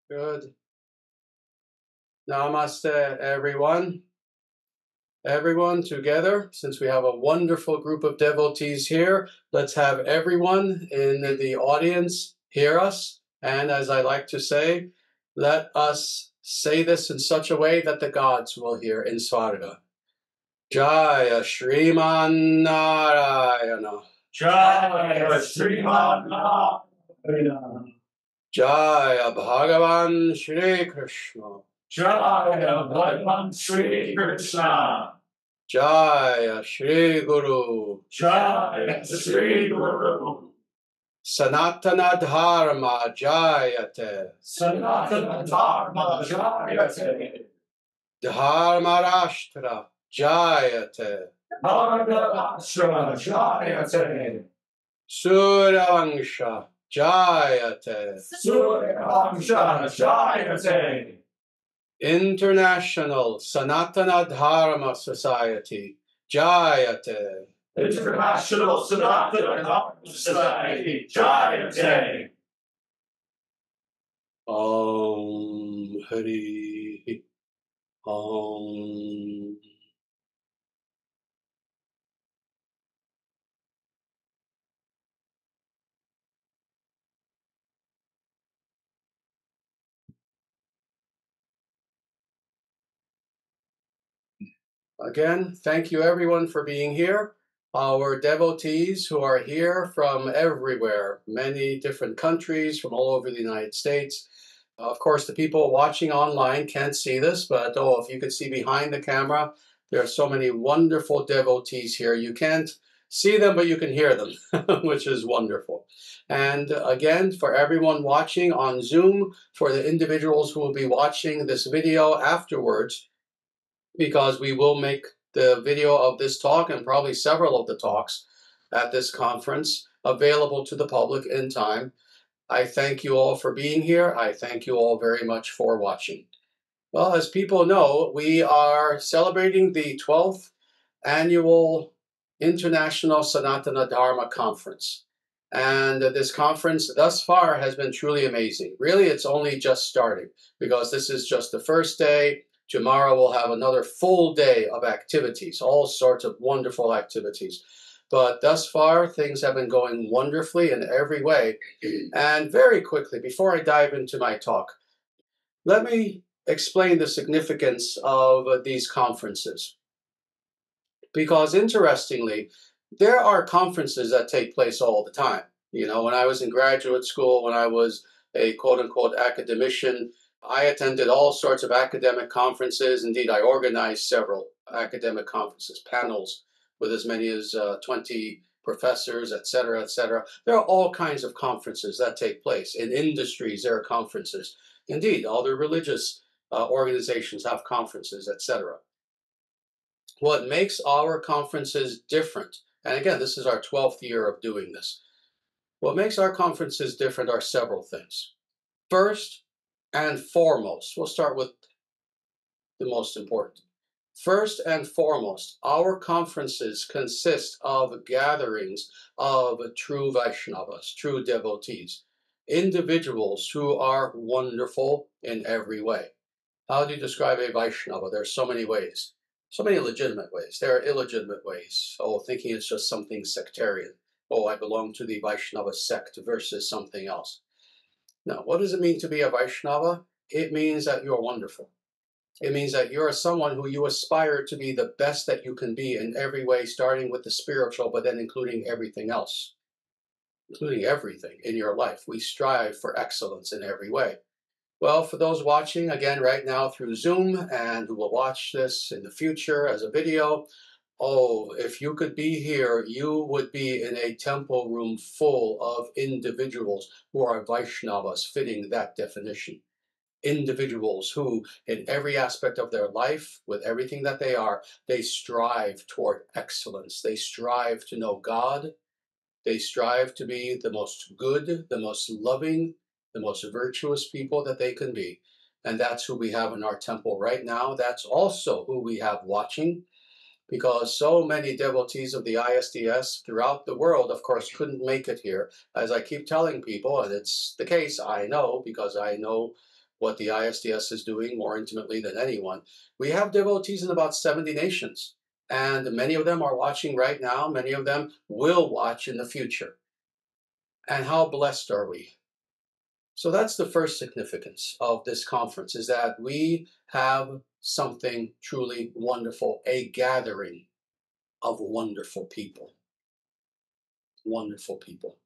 Good. Namaste, everyone. Everyone together, since we have a wonderful group of devotees here, let's have everyone in the audience hear us. And as I like to say, let us say this in such a way that the gods will hear in Svarga. Jaya Shriman Narayana. Jaya Sriman Narayana. Jaya Bhagavan Shri Krishna. Jaya Bhagavan Shri Krishna. Jaya Shri Guru. Jaya Shri Guru. Sanatana Dharma Jayate. Sanatana Dharma Jayate. Dharma Rashtra Jayate. Dharma Jayate. Suravangsha Jayate. Surya Jayate. International Sanatana Dharma Society Jayate. International Sanatana Dharma Society Jayate. Om Hari Om. Again, thank you everyone for being here. Our devotees who are here from everywhere, many different countries from all over the United States. Of course, the people watching online can't see this, but if you could see behind the camera, there are so many wonderful devotees here. You can't see them, but you can hear them, which is wonderful. And again, for everyone watching on Zoom, for the individuals who will be watching this video afterwards, because we will make the video of this talk and probably several of the talks at this conference available to the public in time. I thank you all for being here. I thank you all very much for watching. Well, as people know, we are celebrating the 12th annual International Sanatana Dharma Conference. And this conference thus far has been truly amazing. Really, it's only just starting because this is just the first day. Tomorrow we'll have another full day of activities, all sorts of wonderful activities. But thus far, things have been going wonderfully in every way. And very quickly, before I dive into my talk, let me explain the significance of these conferences. Because interestingly, there are conferences that take place all the time. You know, when I was in graduate school, when I was a quote-unquote academician, I attended all sorts of academic conferences. Indeed, I organized several academic conferences, panels with as many as 20 professors, et cetera, et cetera. There are all kinds of conferences that take place. In industries, there are conferences. Indeed, other religious organizations have conferences, et cetera. What makes our conferences different, and again, this is our 12th year of doing this. What makes our conferences different are several things. First and foremost, we'll start with the most important. First and foremost, our conferences consist of gatherings of true Vaishnavas, true devotees, individuals who are wonderful in every way. How do you describe a Vaishnava? There are so many ways. So many legitimate ways. There are illegitimate ways. Thinking it's just something sectarian. I belong to the Vaishnava sect versus something else. Now, what does it mean to be a Vaishnava? It means that you're wonderful. It means that you're someone who you aspire to be the best that you can be in every way, starting with the spiritual, but then including everything else. Including everything in your life. We strive for excellence in every way. Well, for those watching, again, right now through Zoom, and who will watch this in the future as a video, if you could be here, you would be in a temple room full of individuals who are Vaishnavas, fitting that definition. Individuals who, in every aspect of their life, with everything that they are, they strive toward excellence. They strive to know God. They strive to be the most good, the most loving, the most virtuous people that they can be. And that's who we have in our temple right now. That's also who we have watching, because so many devotees of the ISDS throughout the world, of course, couldn't make it here. As I keep telling people, and it's the case, I know, because I know what the ISDS is doing more intimately than anyone. We have devotees in about 70 nations, and many of them are watching right now. Many of them will watch in the future. And how blessed are we? So that's the first significance of this conference, is that we have something truly wonderful, a gathering of wonderful people. Wonderful people.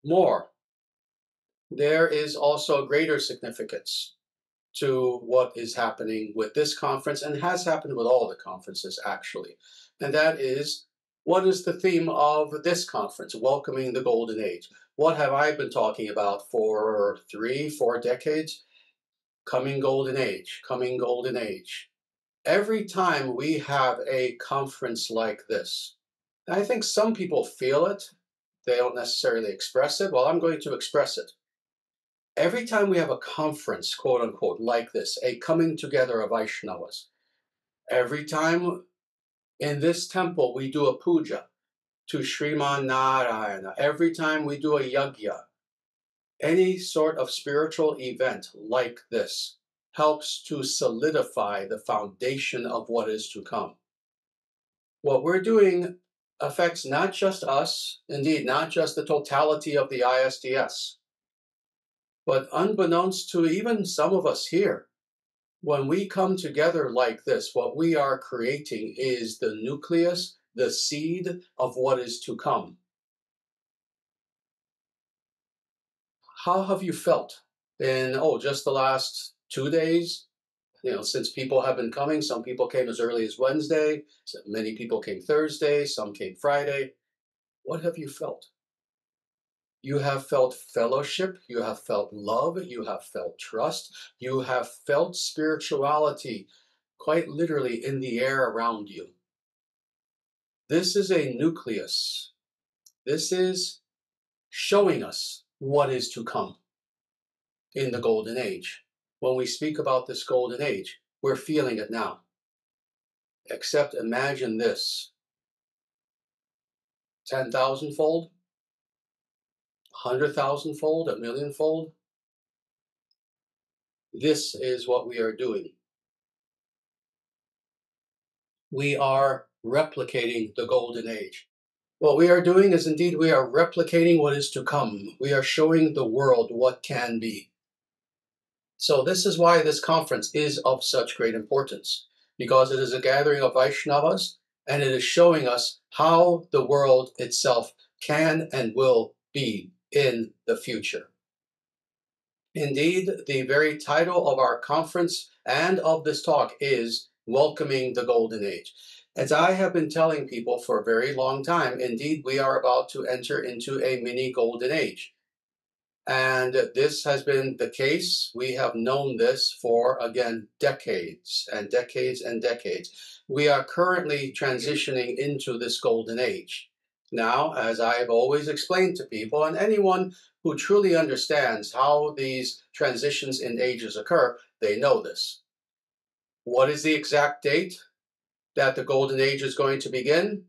More, there is also a greater significance to what is happening with this conference, and has happened with all the conferences actually. And that is, what is the theme of this conference, Welcoming the Golden Age? What have I been talking about for 3-4 decades? Coming Golden Age, coming Golden Age. Every time we have a conference like this, I think some people feel it, they don't necessarily express it. Well, I'm going to express it. Every time we have a conference, quote unquote, like this, a coming together of Vaishnavas, every time in this temple we do a puja to Sriman Narayana, every time we do a yajna, any sort of spiritual event like this helps to solidify the foundation of what is to come. What we're doing affects not just us, indeed, not just the totality of the ISDS, but unbeknownst to even some of us here, when we come together like this, what we are creating is the nucleus, the seed of what is to come. How have you felt in, just the last 2 days? Since people have been coming, some people came as early as Wednesday, many people came Thursday, some came Friday. What have you felt? You have felt fellowship, you have felt love, you have felt trust, you have felt spirituality quite literally in the air around you. This is a nucleus. This is showing us what is to come in the Golden Age. When we speak about this Golden Age, we're feeling it now. Except imagine this, 10,000-fold, 100,000-fold, 1,000,000-fold. This is what we are doing. We are replicating the Golden Age. What we are doing is indeed we are replicating what is to come. We are showing the world what can be. So this is why this conference is of such great importance, because it is a gathering of Vaishnavas, and it is showing us how the world itself can and will be in the future. Indeed, the very title of our conference and of this talk is Welcoming the Golden Age. As I have been telling people for a very long time, indeed, we are about to enter into a mini Golden Age. And this has been the case. We have known this for, again, decades and decades and decades. We are currently transitioning into this Golden Age. Now, as I've always explained to people, and anyone who truly understands how these transitions in ages occur, they know this. What is the exact date that the Golden Age is going to begin?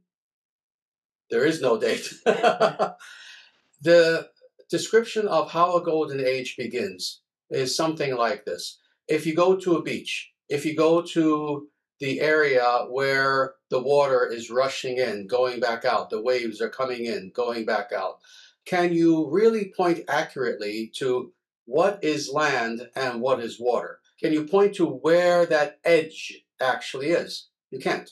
There is no date. The description of how a Golden Age begins is something like this. If you go to a beach, if you go to the area where the water is rushing in, going back out, the waves are coming in, going back out, can you really point accurately to what is land and what is water? Can you point to where that edge actually is? You can't.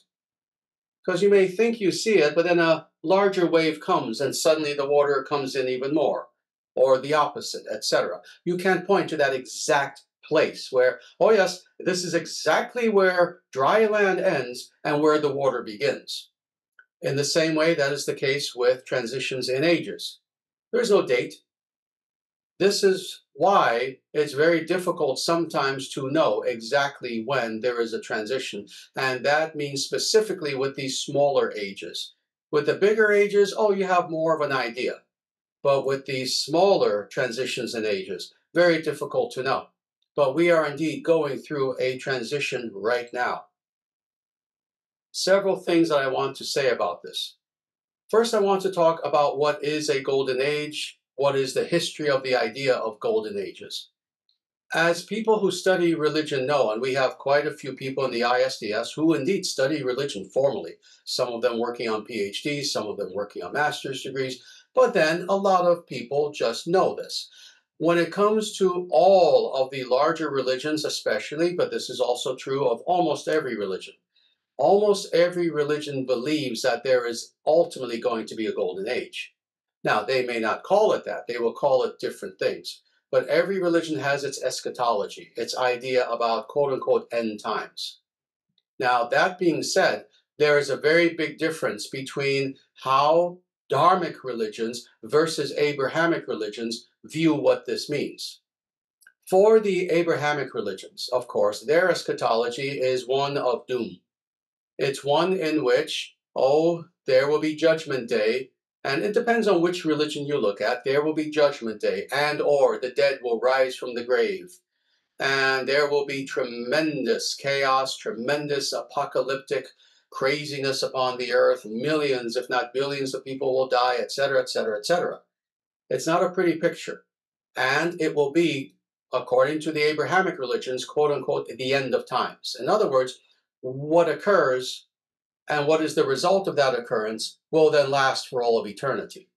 Because you may think you see it, but then a larger wave comes and suddenly the water comes in even more, or the opposite, etc. You can't point to that exact place where, oh yes, this is exactly where dry land ends and where the water begins. In the same way, that is the case with transitions in ages. There's no date. This is why it's very difficult sometimes to know exactly when there is a transition. And that means specifically with these smaller ages. With the bigger ages, you have more of an idea. But with these smaller transitions in ages, very difficult to know. But we are indeed going through a transition right now. Several things that I want to say about this. First, I want to talk about what is a Golden Age, what is the history of the idea of Golden Ages. As people who study religion know, and we have quite a few people in the ISDS who indeed study religion formally, some of them working on PhDs, some of them working on master's degrees, but then a lot of people just know this. When it comes to all of the larger religions especially, but this is also true of almost every religion believes that there is ultimately going to be a golden age. Now, they may not call it that, they will call it different things. But every religion has its eschatology, its idea about quote unquote end times. Now, that being said, there is a very big difference between how Dharmic religions versus Abrahamic religions view what this means. For the Abrahamic religions, of course, their eschatology is one of doom. It's one in which, there will be judgment day, and it depends on which religion you look at. There will be judgment day, and or the dead will rise from the grave. And there will be tremendous chaos, tremendous apocalyptic craziness upon the earth. Millions, if not billions of people will die, etc., etc., etc. It's not a pretty picture. And it will be, according to the Abrahamic religions, quote unquote, the end of times. In other words, what occurs and what is the result of that occurrence will then last for all of eternity.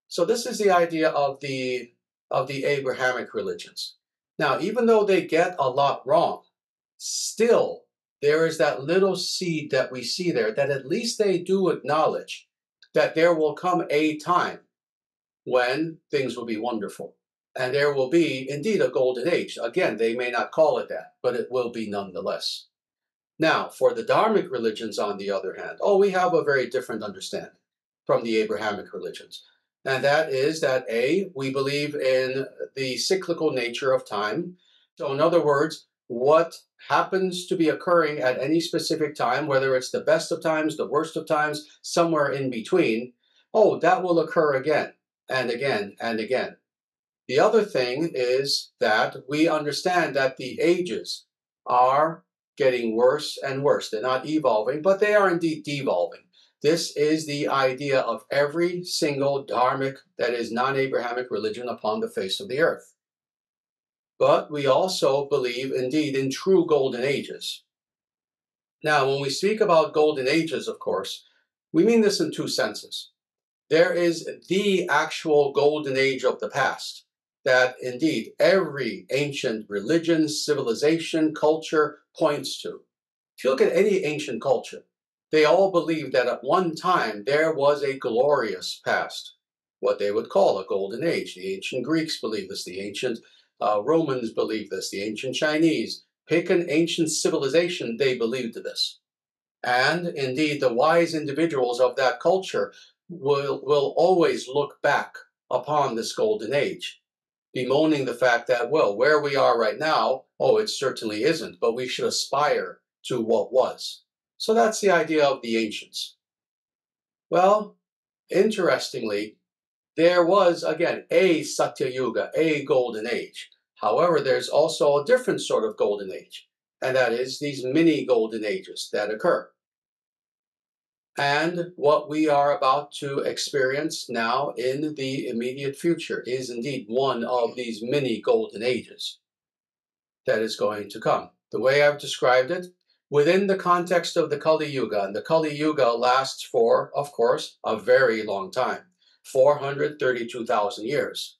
So this is the idea of the Abrahamic religions. Now, even though they get a lot wrong, still there is that little seed that we see there that at least they do acknowledge that there will come a time when things will be wonderful. And there will be indeed a golden age. Again, they may not call it that, but it will be nonetheless. Now, for the Dharmic religions, on the other hand, we have a very different understanding from the Abrahamic religions. And that is that we believe in the cyclical nature of time. So in other words, what happens to be occurring at any specific time, whether it's the best of times, the worst of times, somewhere in between, that will occur again and again and again. The other thing is that we understand that the ages are getting worse and worse. They're not evolving, but they are indeed devolving. This is the idea of every single dharmic, that is non-Abrahamic religion upon the face of the earth. But we also believe indeed in true golden ages. Now, when we speak about golden ages, of course, we mean this in two senses. There is the actual golden age of the past, that indeed every ancient religion, civilization, culture points to. If you look at any ancient culture, they all believe that at one time there was a glorious past, what they would call a golden age. The ancient Greeks believe this, the ancient Romans believe this, the ancient Chinese. Pick an ancient civilization, they believed this. And indeed, the wise individuals of that culture will always look back upon this golden age, bemoaning the fact that, where we are right now, it certainly isn't, but we should aspire to what was. So that's the idea of the ancients. Well, interestingly, there was, again, a Satya Yuga, a golden age. However, there's also a different sort of golden age, and that is these mini golden ages that occur. And what we are about to experience now in the immediate future is indeed one of these mini golden ages that is going to come. The way I've described it, within the context of the Kali Yuga, and the Kali Yuga lasts for, of course, a very long time, 432,000 years.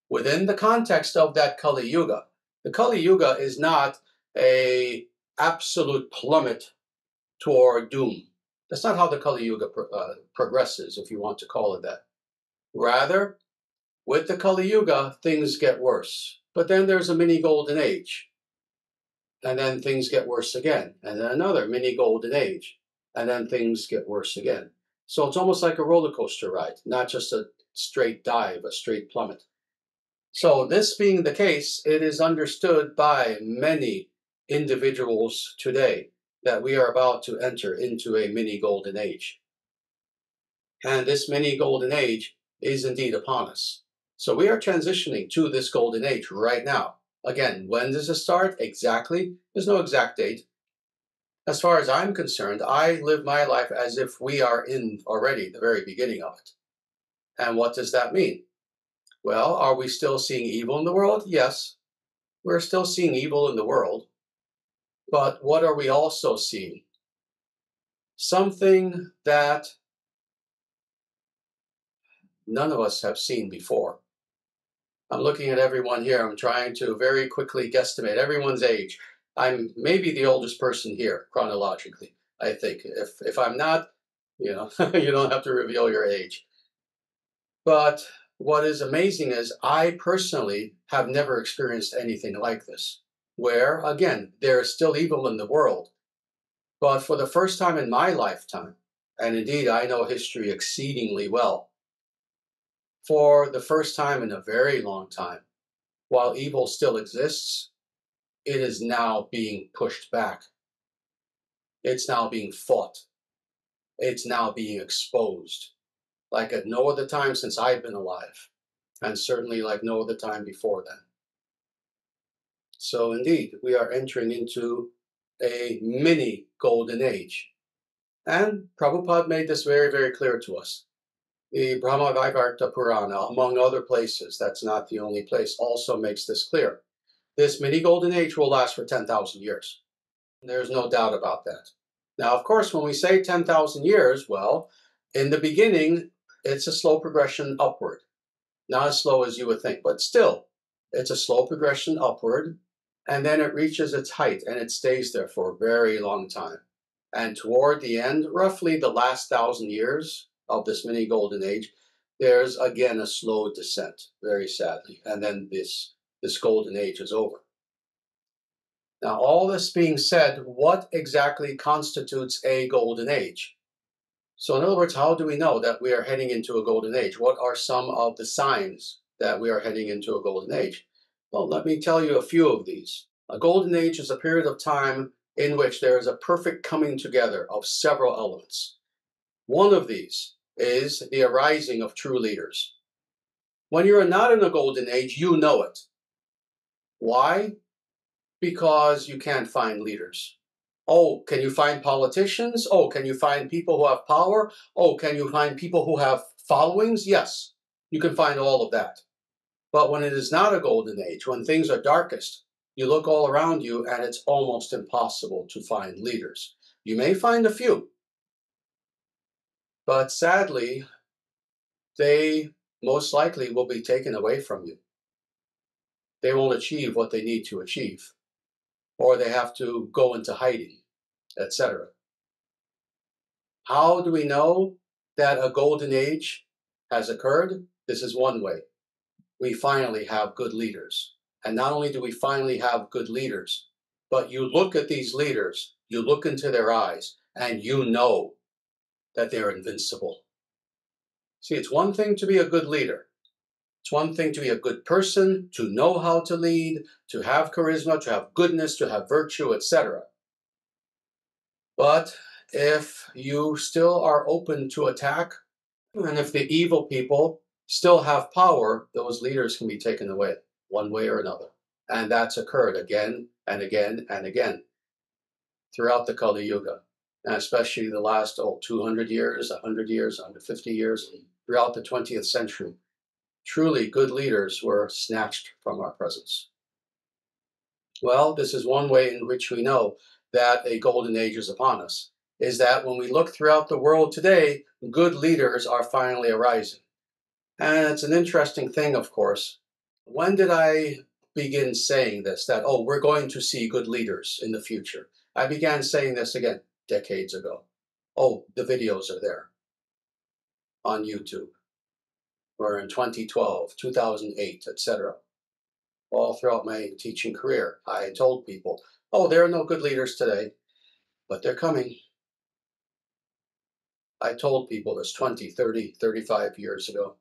Within the context of that Kali Yuga, the Kali Yuga is not an absolute plummet toward doom. That's not how the Kali Yuga progresses, if you want to call it that. Rather, with the Kali Yuga, things get worse. But then there's a mini golden age. And then things get worse again. And then another mini golden age. And then things get worse again. So it's almost like a roller coaster ride, not just a straight dive, a straight plummet. So this being the case, it is understood by many individuals today that we are about to enter into a mini golden age. And this mini golden age is indeed upon us. So we are transitioning to this golden age right now. Again, when does it start? Exactly. There's no exact date. As far as I'm concerned, I live my life as if we are in already the very beginning of it. And what does that mean? Well, are we still seeing evil in the world? Yes. We're still seeing evil in the world, but what are we also seeing? Something that none of us have seen before. I'm looking at everyone here. I'm trying to very quickly guesstimate everyone's age. I'm maybe the oldest person here chronologically, I think. If I'm not, you know, you don't have to reveal your age. But what is amazing is I personally have never experienced anything like this, where, again, there is still evil in the world. But for the first time in my lifetime, and indeed I know history exceedingly well, for the first time in a very long time, while evil still exists, it is now being pushed back. It's now being fought. It's now being exposed, like at no other time since I've been alive, and certainly like no other time before then. So indeed, we are entering into a mini golden age. And Prabhupada made this very, very clear to us. The Brahma Vaivarta Purana, among other places, that's not the only place, also makes this clear. This mini golden age will last for 10,000 years. There's no doubt about that. Now, of course, when we say 10,000 years, well, in the beginning, it's a slow progression upward. Not as slow as you would think, but still, it's a slow progression upward, and then it reaches its height, and it stays there for a very long time. And toward the end, roughly the last 1,000 years of this mini golden age, there's again a slow descent, very sadly, and then this golden age is over. Now, all this being said, what exactly constitutes a golden age? So in other words, how do we know that we are heading into a golden age? What are some of the signs that we are heading into a golden age? Well, let me tell you a few of these. A golden age is a period of time in which there is a perfect coming together of several elements. One of these is the arising of true leaders. When you're not in a golden age, you know it. Why? Because you can't find leaders. Oh, can you find politicians? Oh, can you find people who have power? Oh, can you find people who have followings? Yes, you can find all of that. But when it is not a golden age, when things are darkest, you look all around you and it's almost impossible to find leaders. You may find a few, but sadly, they most likely will be taken away from you. They won't achieve what they need to achieve, or they have to go into hiding, etc. How do we know that a golden age has occurred? This is one way. We finally have good leaders. And not only do we finally have good leaders, but you look at these leaders, you look into their eyes, and you know that they're invincible. See, it's one thing to be a good leader. It's one thing to be a good person, to know how to lead, to have charisma, to have goodness, to have virtue, etc. But if you still are open to attack, and if the evil people still have power, those leaders can be taken away one way or another. And that's occurred again and again and again throughout the Kali Yuga, and especially the last 200 years, 100 years, 150 years, throughout the 20th century. Truly good leaders were snatched from our presence. Well, this is one way in which we know that a golden age is upon us, is that when we look throughout the world today, good leaders are finally arising. And it's an interesting thing, of course. When did I begin saying this, that, we're going to see good leaders in the future? I began saying this again decades ago. The videos are there on YouTube. Or in 2012, 2008, etc. All throughout my teaching career, I told people, there are no good leaders today, but they're coming. I told people this 20, 30, 35 years ago.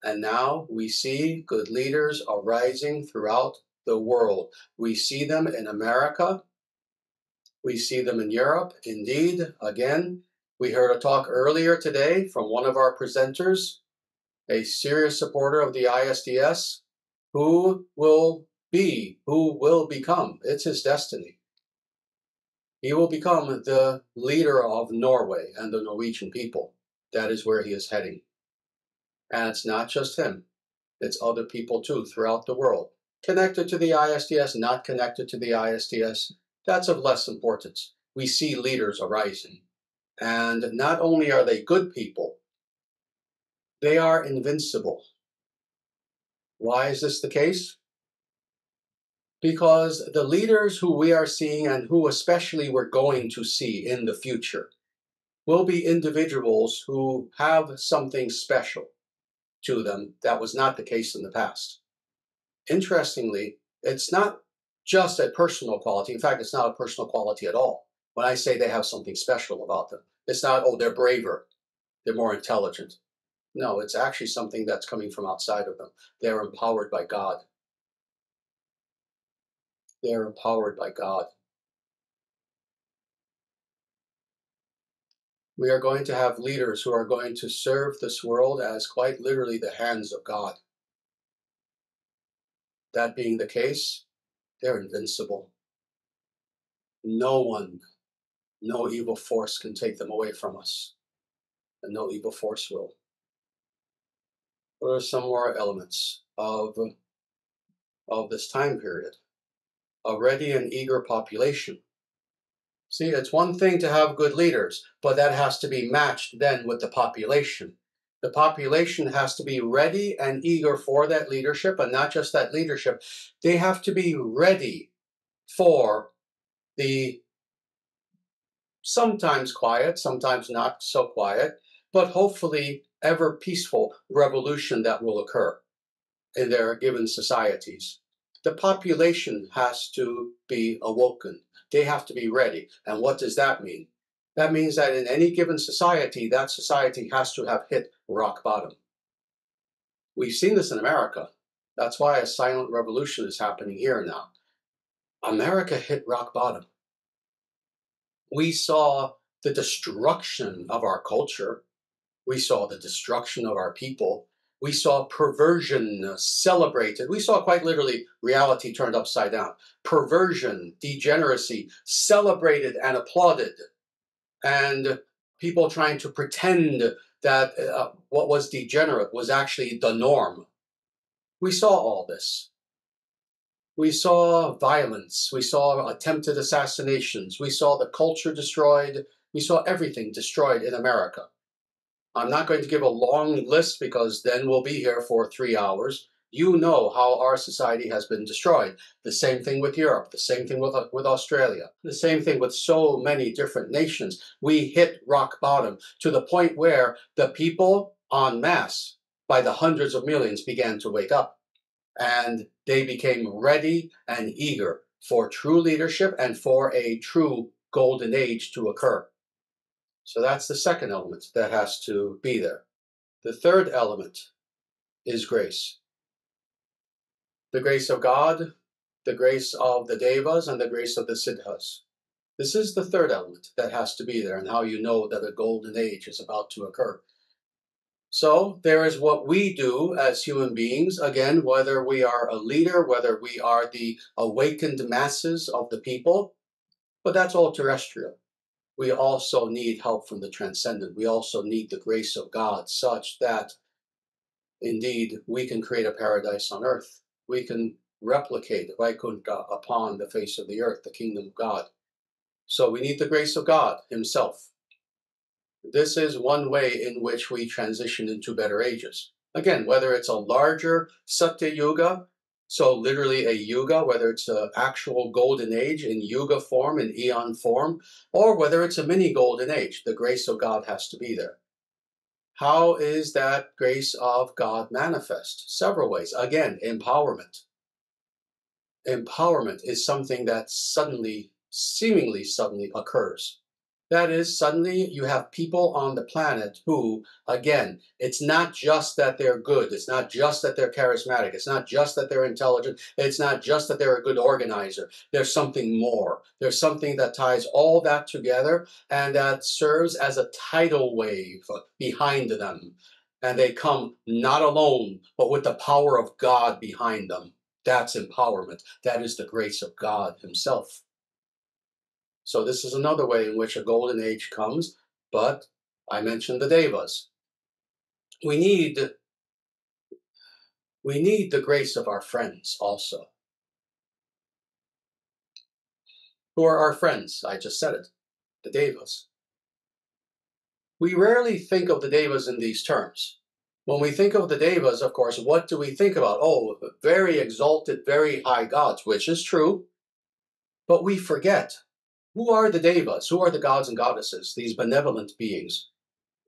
And now we see good leaders arising throughout the world. We see them in America. We see them in Europe. Indeed, again, we heard a talk earlier today from one of our presenters, a serious supporter of the ISDS, who will become, it's his destiny. He will become the leader of Norway and the Norwegian people. That is where he is heading. And it's not just him. It's other people too throughout the world. Connected to the ISDS, not connected to the ISDS, that's of less importance. We see leaders arising. And not only are they good people, they are invincible. Why is this the case? Because the leaders who we are seeing and who especially we're going to see in the future will be individuals who have something special to them that was not the case in the past. Interestingly, it's not just a personal quality. In fact, it's not a personal quality at all. When I say they have something special about them, it's not, oh, they're braver, they're more intelligent. No, it's actually something that's coming from outside of them. They're empowered by God. They're empowered by God. We are going to have leaders who are going to serve this world as quite literally the hands of God. That being the case, they're invincible. No one, no evil force can take them away from us, and no evil force will. What are some more elements of this time period? A ready and eager population. See, it's one thing to have good leaders, but that has to be matched then with the population. The population has to be ready and eager for that leadership, and not just that leadership. They have to be ready for the sometimes quiet, sometimes not so quiet, but hopefully ever peaceful revolution that will occur in their given societies. The population has to be awoken. They have to be ready. And what does that mean? That means that in any given society, that society has to have hit rock bottom. We've seen this in America. That's why a silent revolution is happening here now. America hit rock bottom. We saw the destruction of our culture. We saw the destruction of our people. We saw perversion celebrated. We saw quite literally reality turned upside down. Perversion, degeneracy celebrated and applauded. And people trying to pretend that what was degenerate was actually the norm. We saw all this. We saw violence. We saw attempted assassinations. We saw the culture destroyed. We saw everything destroyed in America. I'm not going to give a long list because then we'll be here for 3 hours. You know how our society has been destroyed. The same thing with Europe, the same thing with Australia, the same thing with so many different nations. We hit rock bottom to the point where the people en masse, by the hundreds of millions, began to wake up. And they became ready and eager for true leadership and for a true golden age to occur. So that's the second element that has to be there. The third element is grace. The grace of God, the grace of the Devas, and the grace of the Siddhas. This is the third element that has to be there, and how you know that a golden age is about to occur. So there is what we do as human beings, again, whether we are a leader, whether we are the awakened masses of the people, but that's all terrestrial. We also need help from the transcendent. We also need the grace of God such that, indeed, we can create a paradise on earth. We can replicate Vaikuntha upon the face of the earth, the kingdom of God. So we need the grace of God himself. This is one way in which we transition into better ages. Again, whether it's a larger Satya Yuga, so literally a yuga, whether it's an actual golden age in yuga form, in eon form, or whether it's a mini golden age, the grace of God has to be there. How is that grace of God manifest? Several ways. Again, empowerment. Empowerment is something that suddenly, seemingly suddenly occurs. That is, suddenly you have people on the planet who, again, it's not just that they're good. It's not just that they're charismatic. It's not just that they're intelligent. It's not just that they're a good organizer. There's something more. There's something that ties all that together and that serves as a tidal wave behind them. And they come not alone, but with the power of God behind them. That's empowerment. That is the grace of God himself. So this is another way in which a golden age comes, but I mentioned the Devas. We we need the grace of our friends also. Who are our friends? I just said it, the Devas. We rarely think of the Devas in these terms. When we think of the Devas, of course, what do we think about? Oh, very exalted, very high gods, which is true. But we forget, who are the Devas? Who are the gods and goddesses? These benevolent beings.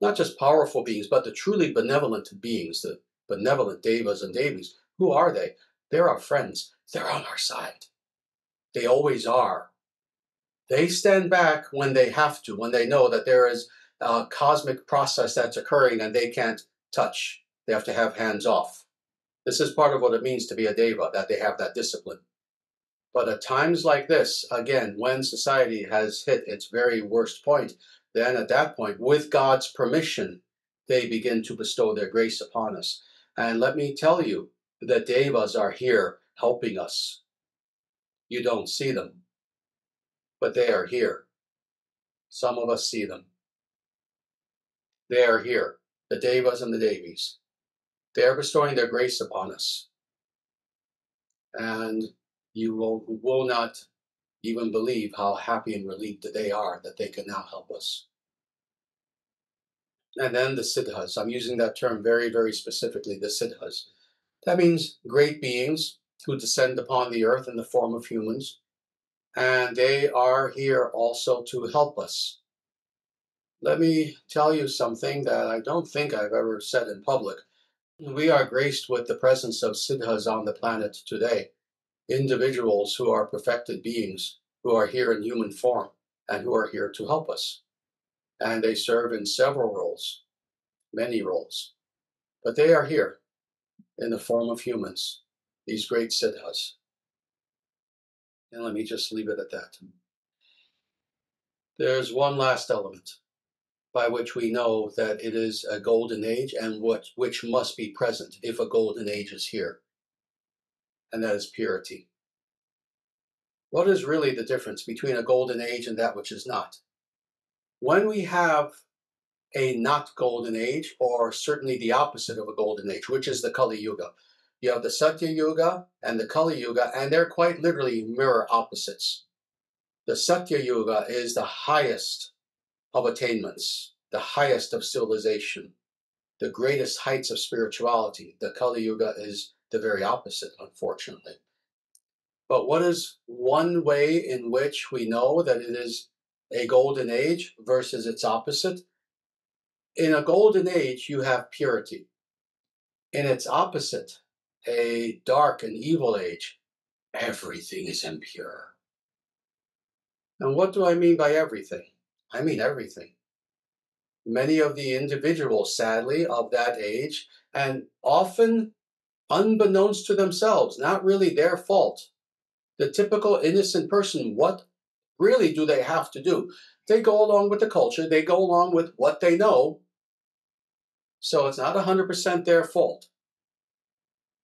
Not just powerful beings, but the truly benevolent beings, the benevolent Devas and Devis. Who are they? They're our friends. They're on our side. They always are. They stand back when they have to, when they know that there is a cosmic process that's occurring and they can't touch. They have to have hands off. This is part of what it means to be a Deva, that they have that discipline. But at times like this, again, when society has hit its very worst point, then at that point, with God's permission, they begin to bestow their grace upon us. And let me tell you, the Devas are here helping us. You don't see them, but they are here. Some of us see them. They are here, the Devas and the Devis. They are bestowing their grace upon us. And you will not even believe how happy and relieved they are that they can now help us. And then the Siddhas. I'm using that term very, very specifically, the Siddhas. That means great beings who descend upon the earth in the form of humans. And they are here also to help us. Let me tell you something that I don't think I've ever said in public. We are graced with the presence of Siddhas on the planet today. Individuals who are perfected beings, who are here in human form, and who are here to help us. And they serve in several roles, many roles. But they are here in the form of humans, these great Siddhas. And let me just leave it at that. There's one last element by which we know that it is a golden age and which must be present if a golden age is here. And that is purity. What is really the difference between a golden age and that which is not? When we have a not golden age, or certainly the opposite of a golden age, which is the Kali Yuga. You have the Satya Yuga and the Kali Yuga, and they're quite literally mirror opposites. The Satya Yuga is the highest of attainments, the highest of civilization, the greatest heights of spirituality. The Kali Yuga is the very opposite, unfortunately. But what is one way in which we know that it is a golden age versus its opposite? In a golden age, you have purity. In its opposite, a dark and evil age, everything is impure. And what do I mean by everything? I mean everything. Many of the individuals, sadly, of that age, and often unbeknownst to themselves, not really their fault. The typical innocent person, what really do they have to do? They go along with the culture, they go along with what they know. So it's not 100% their fault.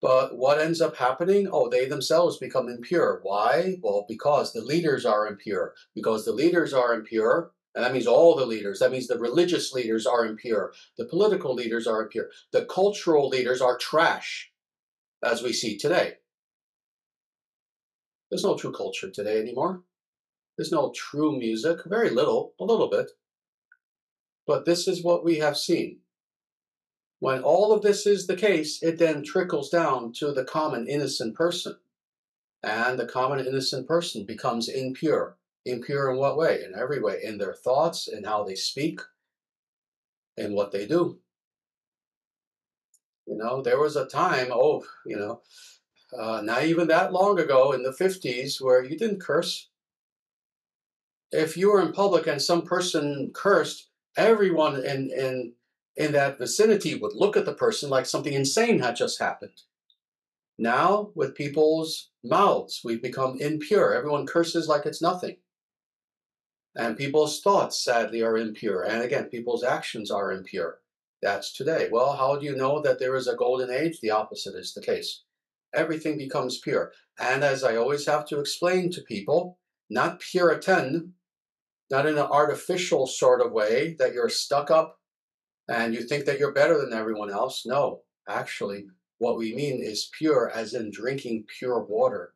But what ends up happening? Oh, they themselves become impure. Why? Well, because the leaders are impure. Because the leaders are impure, and that means all the leaders. That means the religious leaders are impure. The political leaders are impure. The cultural leaders are trash, as we see today. There's no true culture today anymore. There's no true music. Very little, a little bit. But this is what we have seen. When all of this is the case, it then trickles down to the common innocent person. And the common innocent person becomes impure. Impure in what way? In every way. In their thoughts, in how they speak, in what they do. You know, there was a time, not even that long ago in the 50s, where you didn't curse. If you were in public and some person cursed, everyone in that vicinity would look at the person like something insane had just happened. Now, with people's mouths, we've become impure. Everyone curses like it's nothing. And people's thoughts, sadly, are impure. And again, people's actions are impure. That's today. Well, how do you know that there is a golden age? The opposite is the case. Everything becomes pure. And as I always have to explain to people, not Puritan, not in an artificial sort of way that you're stuck up and you think that you're better than everyone else. No, actually, What we mean is pure as in drinking pure water,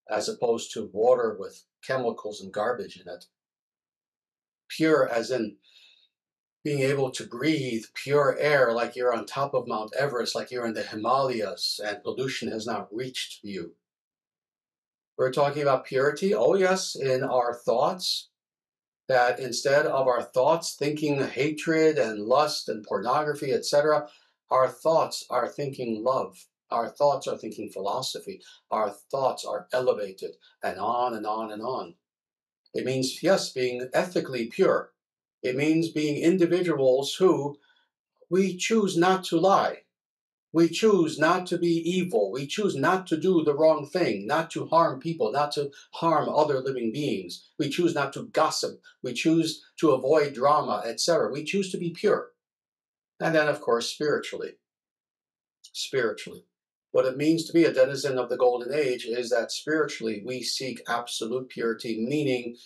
as opposed to water with chemicals and garbage in it. Pure as in being able to breathe pure air like you're on top of Mount Everest, like you're in the Himalayas, and pollution has not reached you. We're talking about purity, oh yes, in our thoughts, that instead of our thoughts thinking hatred and lust and pornography, etc., our thoughts are thinking love. Our thoughts are thinking philosophy. Our thoughts are elevated, and on and on and on. It means, yes, being ethically pure. It means being individuals who we choose not to lie. We choose not to be evil. We choose not to do the wrong thing, not to harm people, not to harm other living beings. We choose not to gossip. We choose to avoid drama, etc. We choose to be pure. And then, of course, spiritually. Spiritually. What it means to be a denizen of the Golden Age is that spiritually we seek absolute purity, meaning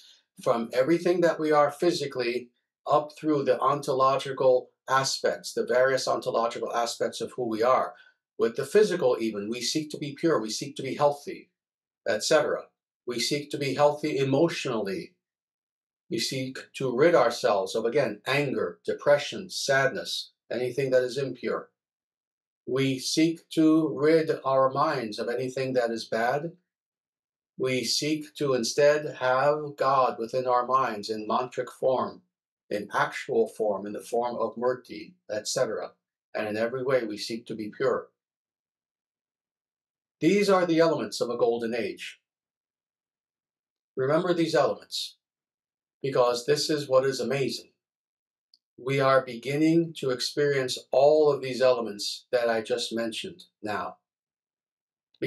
from everything that we are physically up through the ontological aspects, the various ontological aspects of who we are. With the physical even, we seek to be pure, we seek to be healthy, etc. We seek to be healthy emotionally. We seek to rid ourselves of, again, anger, depression, sadness, anything that is impure. We seek to rid our minds of anything that is bad. We seek to instead have God within our minds in mantric form, in actual form, in the form of murti, etc. And in every way we seek to be pure. These are the elements of a golden age. Remember these elements, because this is what is amazing. We are beginning to experience all of these elements that I just mentioned now. The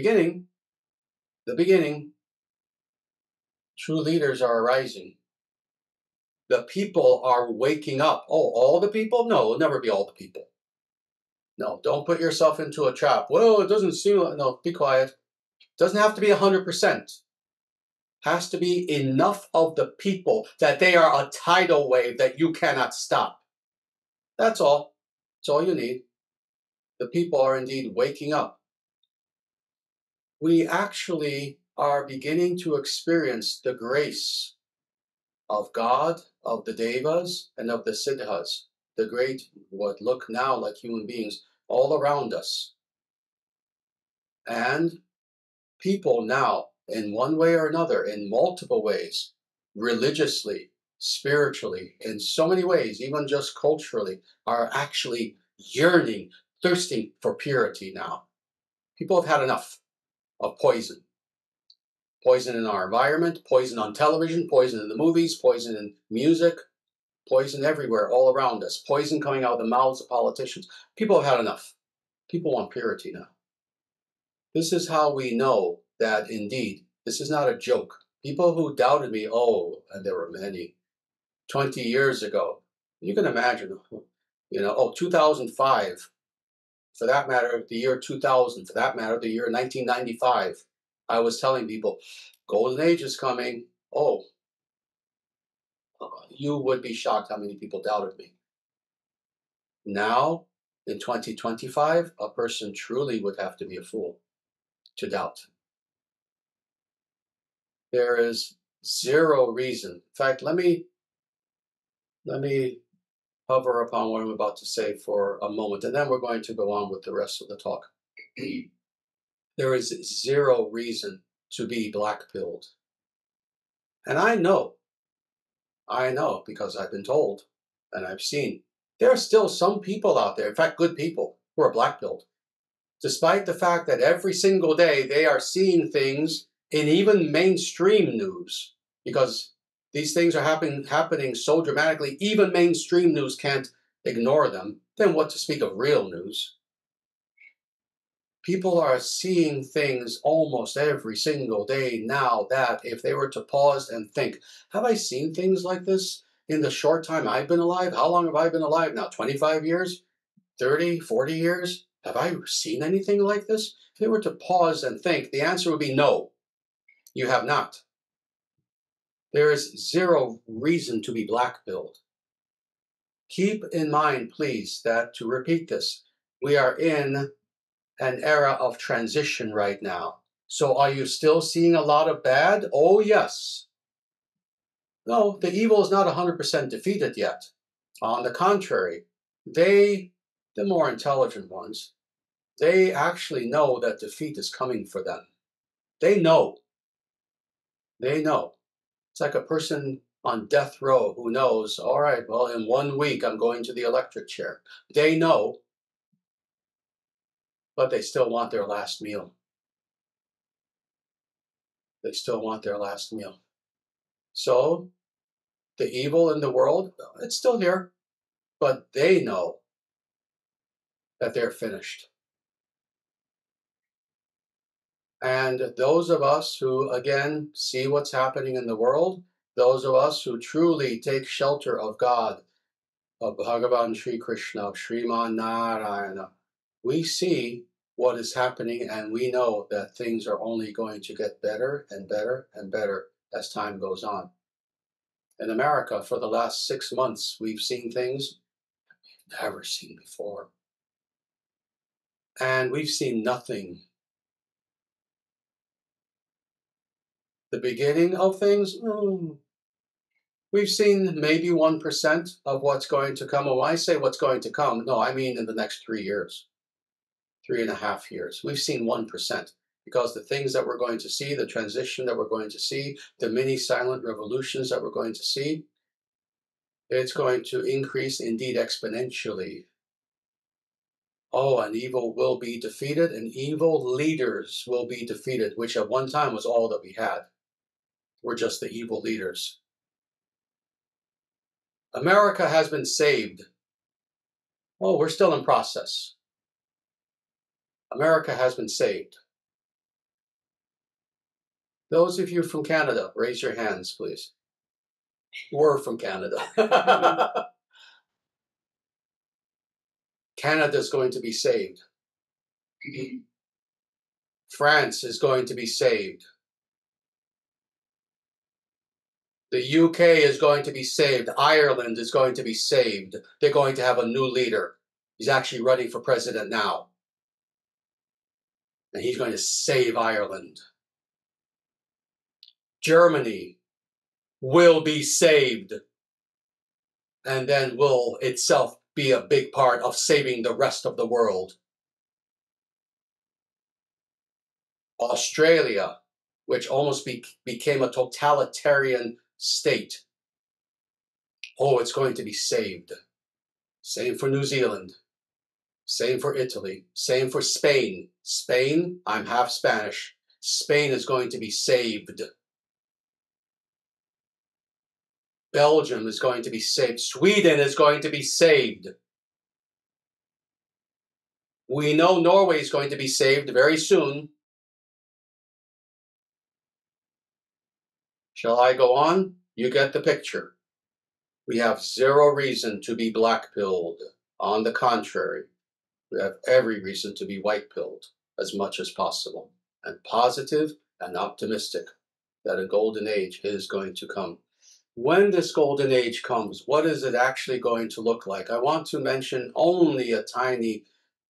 beginning, true leaders are arising. The people are waking up. Oh, all the people? No, it'll never be all the people. No, don't put yourself into a trap. Well, it doesn't seem like, no, be quiet. Doesn't have to be 100%. Has to be enough of the people that they are a tidal wave that you cannot stop. That's all. That's all you need. The people are indeed waking up. We actually are beginning to experience the grace of God, of the Devas, and of the Siddhas, the great, what look now like human beings, all around us. And people now, in one way or another, in multiple ways, religiously, spiritually, in so many ways, even just culturally, are actually yearning, thirsting for purity now. People have had enough of poison. Poison in our environment, poison on television, poison in the movies, poison in music, poison everywhere, all around us. Poison coming out of the mouths of politicians. People have had enough. People want purity now. This is how we know that indeed, this is not a joke. People who doubted me, oh, and there were many, 20 years ago. You can imagine, 2005, for that matter, the year 2000, for that matter, the year 1995. I was telling people, Golden Age is coming. Oh, you would be shocked how many people doubted me. Now, in 2025, a person truly would have to be a fool to doubt. There is zero reason. In fact, let me hover upon what I'm about to say for a moment, and then we're going to go on with the rest of the talk. There is zero reason to be black-pilled. And I know because I've been told and I've seen, there are still some people out there, in fact, good people, who are black-pilled. Despite the fact that every single day they are seeing things in even mainstream news, because these things are happening so dramatically, even mainstream news can't ignore them, then what to speak of real news? People are seeing things almost every single day now that if they were to pause and think, have I seen things like this in the short time I've been alive? How long have I been alive now? 25 years? 30, 40 years? Have I seen anything like this? If they were to pause and think, the answer would be no, you have not. There is zero reason to be black-pilled. Keep in mind, please, that to repeat this, we are in an era of transition right now. So are you still seeing a lot of bad? Oh, yes. No, the evil is not 100% defeated yet. On the contrary, the more intelligent ones, they actually know that defeat is coming for them. They know. They know. It's like a person on death row who knows, all right, well, in 1 week I'm going to the electric chair. They know, but they still want their last meal. They still want their last meal. So the evil in the world, it's still here, but they know that they're finished. And those of us who, again, see what's happening in the world, those of us who truly take shelter of God, of Bhagavan Sri Krishna, of Sriman Narayana, we see what is happening and we know that things are only going to get better and better and better as time goes on. In America, for the last 6 months, we've seen things we've never seen before. And we've seen nothing. The beginning of things, we've seen maybe 1% of what's going to come. And when I say what's going to come, no, I mean in the next 3 years, 3.5 years. We've seen 1%. Because the things that we're going to see, the transition that we're going to see, the mini silent revolutions that we're going to see, it's going to increase indeed exponentially. Oh, and evil will be defeated, and evil leaders will be defeated, which at one time was all that we had. We're just the evil leaders. America has been saved. Oh, we're still in process. America has been saved. Those of you from Canada, raise your hands, please. We're from Canada. Canada is going to be saved. France is going to be saved. The UK is going to be saved. Ireland is going to be saved. They're going to have a new leader. He's actually running for president now. And he's going to save Ireland. Germany will be saved. And then will itself be a big part of saving the rest of the world. Australia, which almost became a totalitarian state. Oh, it's going to be saved. Same for New Zealand. Same for Italy. Same for Spain. Spain, I'm half Spanish. Spain is going to be saved. Belgium is going to be saved. Sweden is going to be saved. We know Norway is going to be saved very soon. Shall I go on? You get the picture. We have zero reason to be black-pilled. On the contrary, we have every reason to be white-pilled as much as possible, and positive and optimistic that a golden age is going to come. When this golden age comes, what is it actually going to look like? I want to mention only a tiny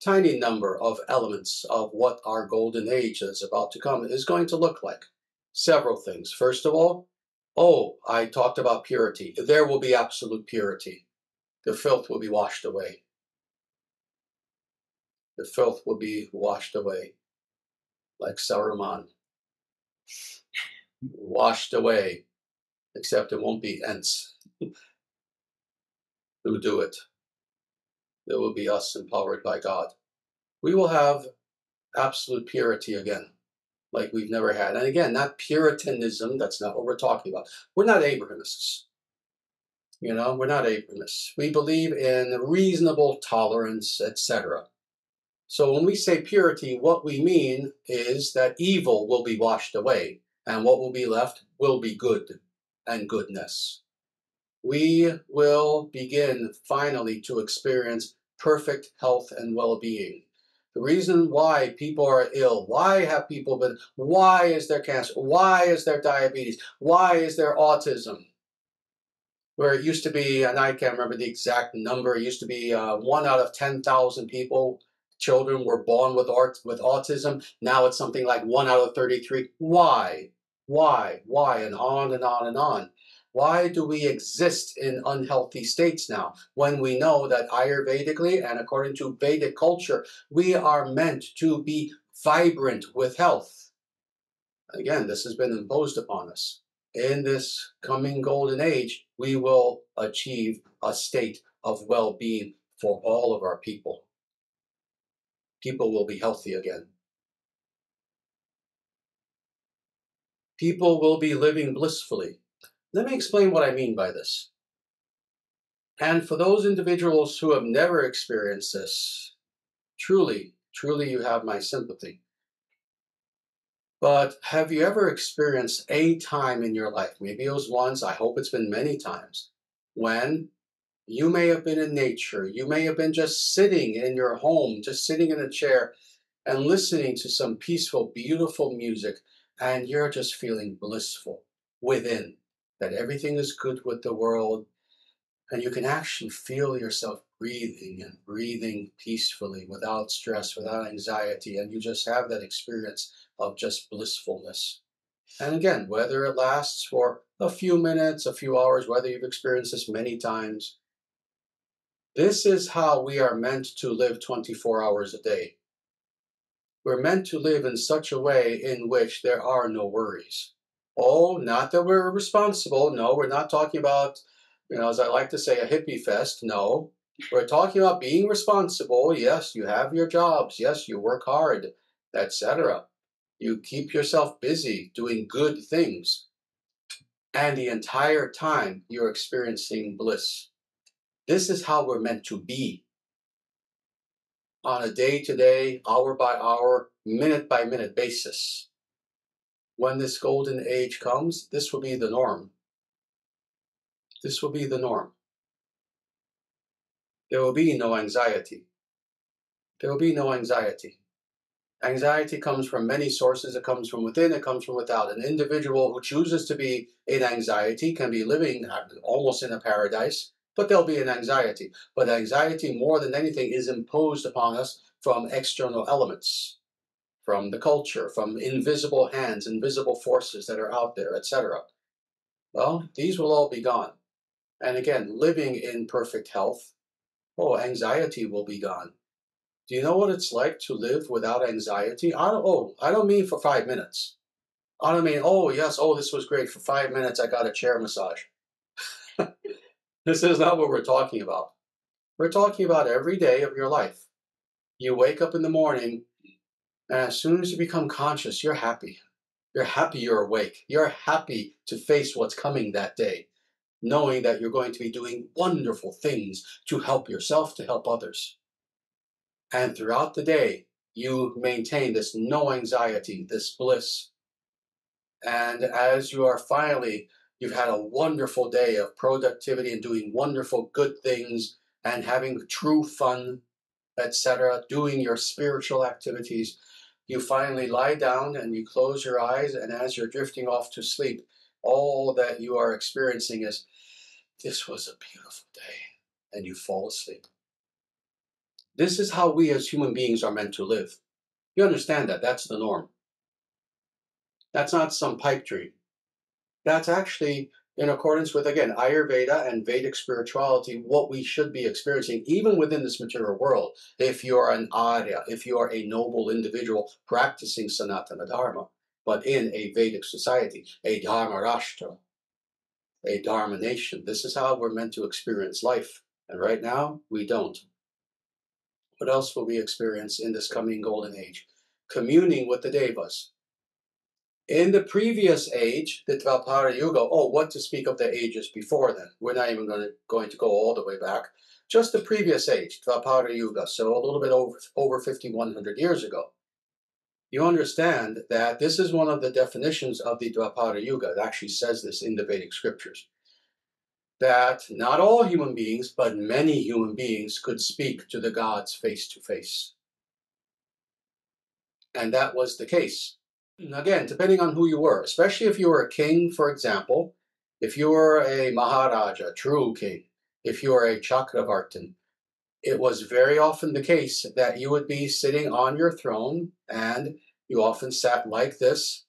number of elements of what our golden age that's about to come is going to look like. Several things. First of all, I talked about purity. There will be absolute purity. The filth will be washed away. The filth will be washed away, like Saruman. Washed away, except it won't be Ents who do it. It will be us empowered by God. We will have absolute purity again, like we've never had. And again, not Puritanism, that's not what we're talking about. We're not Abrahamists. We're not Abrahamists. We believe in reasonable tolerance, etc. So when we say purity, what we mean is that evil will be washed away, and what will be left will be good and goodness. We will begin finally to experience perfect health and well-being. The reason why people are ill, why is there cancer, why is there diabetes, why is there autism? Where it used to be, and I can't remember the exact number, it used to be 1 out of 10,000 people children were born with autism. Now it's something like 1 out of 33. Why? Why? And on and on and on. Why do we exist in unhealthy states now when we know that Ayurvedically and according to Vedic culture, we are meant to be vibrant with health? Again, this has been imposed upon us. In this coming golden age, we will achieve a state of well-being for all of our people. People will be healthy again. People will be living blissfully. Let me explain what I mean by this. And for those individuals who have never experienced this, truly, truly you have my sympathy. But have you ever experienced a time in your life, maybe it was once, I hope it's been many times, when you may have been in nature, you may have been just sitting in your home, just sitting in a chair and listening to some peaceful, beautiful music, and you're just feeling blissful within, that everything is good with the world, and you can actually feel yourself breathing and breathing peacefully without stress, without anxiety, and you just have that experience of just blissfulness. And again, whether it lasts for a few minutes, a few hours, whether you've experienced this many times, this is how we are meant to live 24 hours a day. We're meant to live in such a way in which there are no worries. Oh, not that we're irresponsible. No, we're not talking about, as I like to say, a hippie fest. No, we're talking about being responsible. Yes, you have your jobs. Yes, you work hard, etc. You keep yourself busy doing good things. And the entire time you're experiencing bliss. This is how we're meant to be. On a day-to-day, hour-by-hour, minute-by-minute basis. When this golden age comes, this will be the norm. This will be the norm. There will be no anxiety. There will be no anxiety. Anxiety comes from many sources. It comes from within, it comes from without. An individual who chooses to be in anxiety can be living almost in a paradise, but they'll be in anxiety. But anxiety, more than anything, is imposed upon us from external elements, from the culture, from invisible hands, invisible forces that are out there, etc. Well, these will all be gone. And again, living in perfect health, anxiety will be gone. Do you know what it's like to live without anxiety? I don't mean for 5 minutes. I don't mean, this was great. For 5 minutes, I got a chair massage. This is not what we're talking about. We're talking about every day of your life. You wake up in the morning, and as soon as you become conscious, you're happy. You're happy you're awake. You're happy to face what's coming that day, knowing that you're going to be doing wonderful things to help yourself, to help others. And throughout the day, you maintain this no anxiety, this bliss. And as you are you've had a wonderful day of productivity and doing wonderful good things and having true fun, etc., doing your spiritual activities, you finally lie down and you close your eyes, and as you're drifting off to sleep, all that you are experiencing is, this was a beautiful day, and you fall asleep. This is how we as human beings are meant to live. You understand that? That's the norm. That's not some pipe dream. That's actually in accordance with, again, Ayurveda and Vedic spirituality, what we should be experiencing, even within this material world, if you're an Arya, if you are a noble individual practicing Sanatana Dharma, but in a Vedic society, a Dharma Rashtra, a Dharma nation. This is how we're meant to experience life. And right now, we don't. What else will we experience in this coming golden age? Communing with the Devas. In the previous age, the Dvapara Yuga, what to speak of the ages before then? We're not even going to go all the way back. Just the previous age, Dvapara Yuga, so a little bit over 5,100 years ago. You understand that this is one of the definitions of the Dvapara Yuga. It actually says this in the Vedic scriptures. That not all human beings, but many human beings could speak to the gods face to face. And that was the case. Again, depending on who you were, especially if you were a king, for example, if you were a Maharaja, true king, if you were a Chakravartin, it was very often the case that you would be sitting on your throne, and you often sat like this,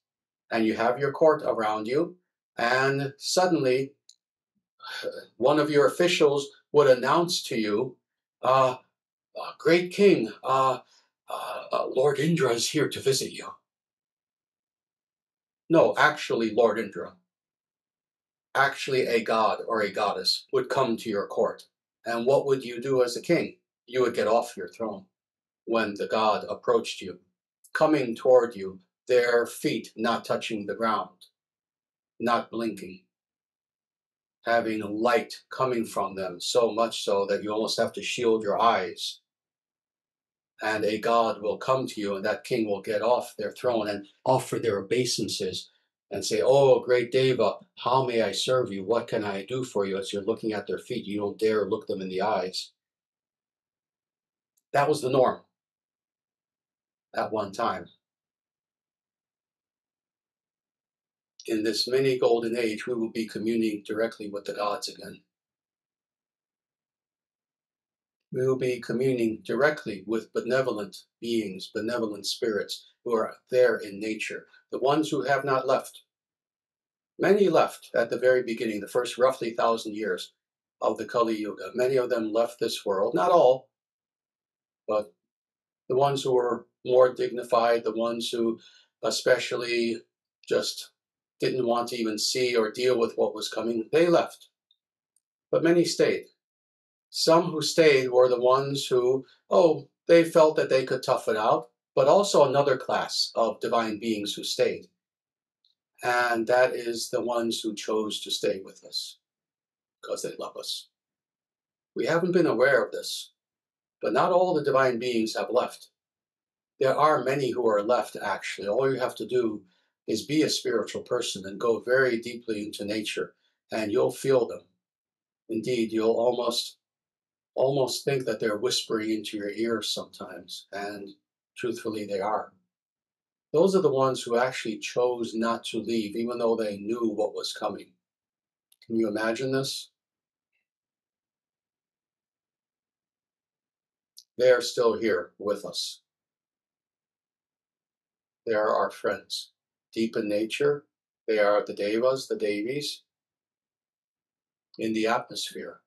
and you have your court around you, and suddenly one of your officials would announce to you, uh, great king, Lord Indra is here to visit you. No, actually, Lord Indra, actually a god or a goddess would come to your court. And what would you do as a king? You would get off your throne when the god approached you, coming toward you, their feet not touching the ground, not blinking, having light coming from them, so much so that you almost have to shield your eyes. And a god will come to you, and that king will get off their throne and offer their obeisances and say, oh, great Deva, how may I serve you? What can I do for you? As you're looking at their feet, you don't dare look them in the eyes. That was the norm at one time. In this mini golden age, we will be communing directly with the gods again. We will be communing directly with benevolent beings, benevolent spirits who are there in nature, the ones who have not left. Many left at the very beginning, the first roughly 1,000 years of the Kali Yuga. Many of them left this world, not all, but the ones who were more dignified, the ones who especially just didn't want to even see or deal with what was coming, they left. But many stayed. Some who stayed were the ones who, they felt that they could tough it out, but also another class of divine beings who stayed. And that is the ones who chose to stay with us because they love us. We haven't been aware of this, but not all the divine beings have left. There are many who are left, actually. All you have to do is be a spiritual person and go very deeply into nature, and you'll feel them. Indeed, you'll almost think that they're whispering into your ears sometimes, and truthfully, they are. Those are the ones who actually chose not to leave, even though they knew what was coming. Can you imagine this? They are still here with us. They are our friends. Deep in nature, they are the devas, the devis, in the atmosphere.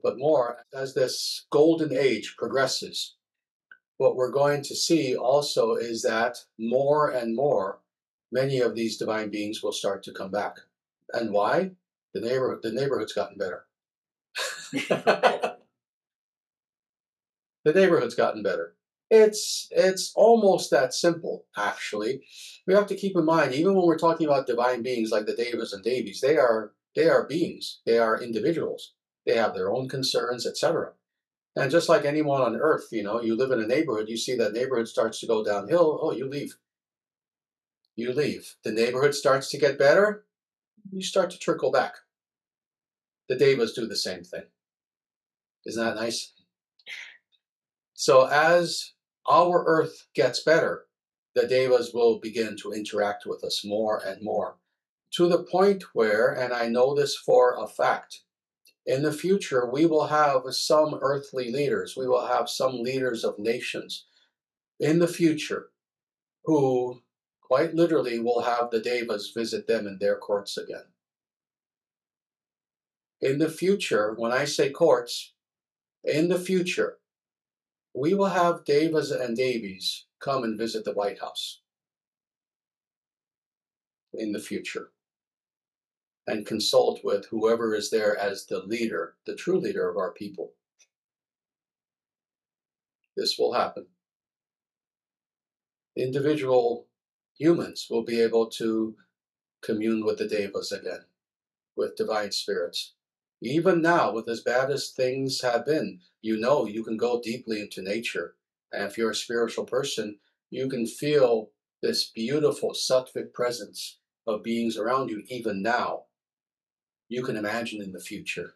But more, as this golden age progresses, what we're going to see also is that more and more, many of these divine beings will start to come back. And why? The neighborhood's gotten better. The neighborhood's gotten better. It's almost that simple, actually. We have to keep in mind, even when we're talking about divine beings like the devas and devis, they are beings. They are individuals. They have their own concerns, etc. And just like anyone on earth, you live in a neighborhood, you see that neighborhood starts to go downhill, oh, you leave. You leave. The neighborhood starts to get better, you start to trickle back. The devas do the same thing. Isn't that nice? So as our earth gets better, the devas will begin to interact with us more and more, to the point where, and I know this for a fact, in the future we will have some earthly leaders, we will have some leaders of nations in the future who quite literally will have the devas visit them in their courts again. In the future, when I say courts, in the future, we will have devas and devis come and visit the White House in the future and consult with whoever is there as the leader, the true leader of our people. This will happen. Individual humans will be able to commune with the devas again, with divine spirits. Even now, with as bad as things have been, you can go deeply into nature. And if you're a spiritual person, you can feel this beautiful sattvic presence of beings around you even now. You can imagine in the future.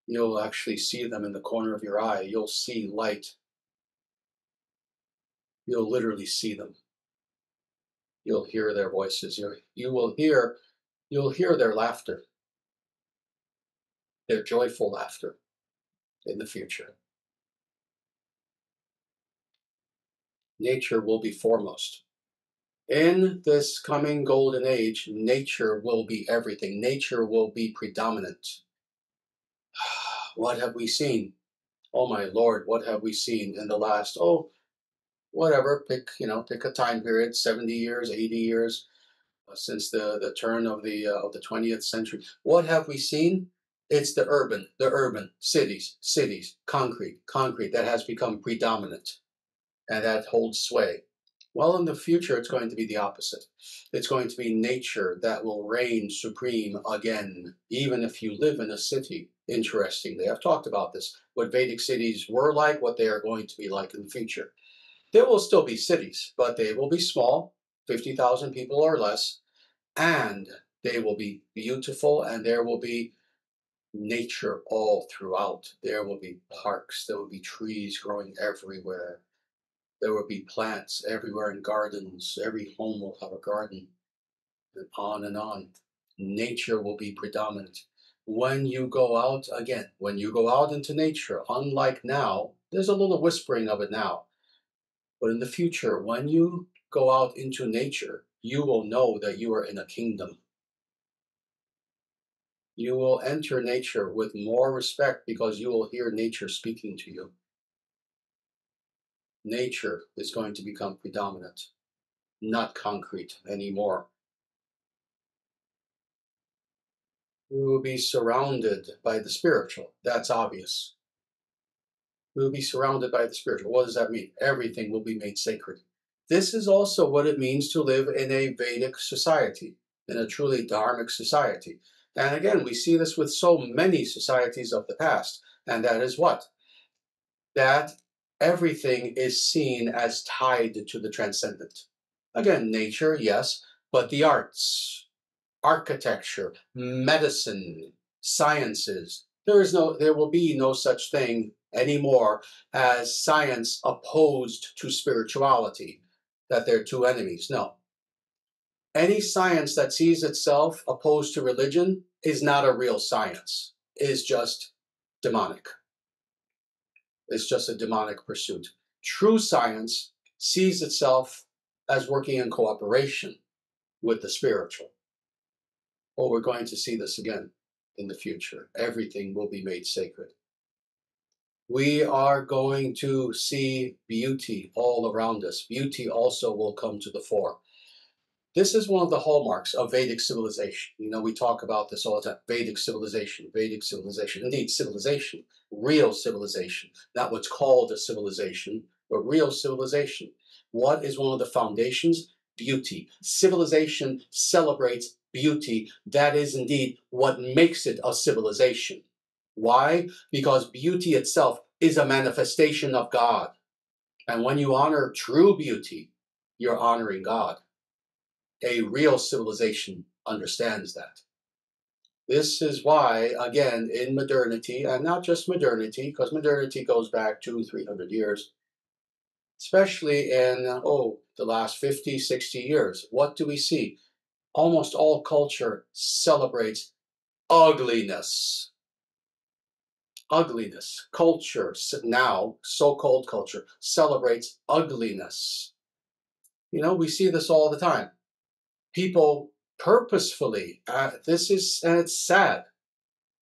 You'll actually see them in the corner of your eye. You'll see light. You'll literally see them. You'll hear their voices. You'll hear their laughter, their joyful laughter. in the future. Nature will be foremost. In this coming golden age, nature will be everything. Nature will be predominant. What have we seen? Oh my Lord, what have we seen in the last, whatever, pick a time period, 70 years, 80 years, since the turn of the 20th century. What have we seen? It's the urban cities, concrete that has become predominant and that holds sway. Well, in the future, it's going to be the opposite. It's going to be nature that will reign supreme again, even if you live in a city. Interestingly, I've talked about this, what Vedic cities were like, what they are going to be like in the future. There will still be cities, but they will be small, 50,000 people or less, and they will be beautiful, and there will be nature all throughout. There will be parks, there will be trees growing everywhere. There will be plants everywhere in gardens. Every home will have a garden, and on and on. Nature will be predominant. When you go out, again, when you go out into nature, unlike now, there's a little whispering of it now. But in the future, when you go out into nature, you will know that you are in a kingdom. You will enter nature with more respect because you will hear nature speaking to you. Nature is going to become predominant, not concrete anymore. We will be surrounded by the spiritual. That's obvious. We will be surrounded by the spiritual. What does that mean? Everything will be made sacred. This is also what it means to live in a Vedic society, in a truly Dharmic society. And again, we see this with so many societies of the past. And that is what? That everything is seen as tied to the transcendent. Again, nature, yes, but the arts, architecture, medicine, sciences. There will be no such thing anymore as science opposed to spirituality, that they're two enemies. No. Any science that sees itself opposed to religion is not a real science. It is just demonic. It's just a demonic pursuit. True science sees itself as working in cooperation with the spiritual. Oh, we're going to see this again in the future. Everything will be made sacred. We are going to see beauty all around us. Beauty also will come to the fore. This is one of the hallmarks of Vedic civilization. You know, we talk about this all the time. Vedic civilization, Vedic civilization. Indeed, civilization, real civilization. Not what's called a civilization, but real civilization. What is one of the foundations? Beauty. Civilization celebrates beauty. That is indeed what makes it a civilization. Why? Because beauty itself is a manifestation of God. And when you honor true beauty, you're honoring God. A real civilization understands that. This is why, again, in modernity, and not just modernity, because modernity goes back 200-300 years, especially in, the last 50, 60 years, what do we see? Almost all culture celebrates ugliness. Ugliness. Culture, now, so-called culture, celebrates ugliness. You know, we see this all the time. People purposefully, and it's sad.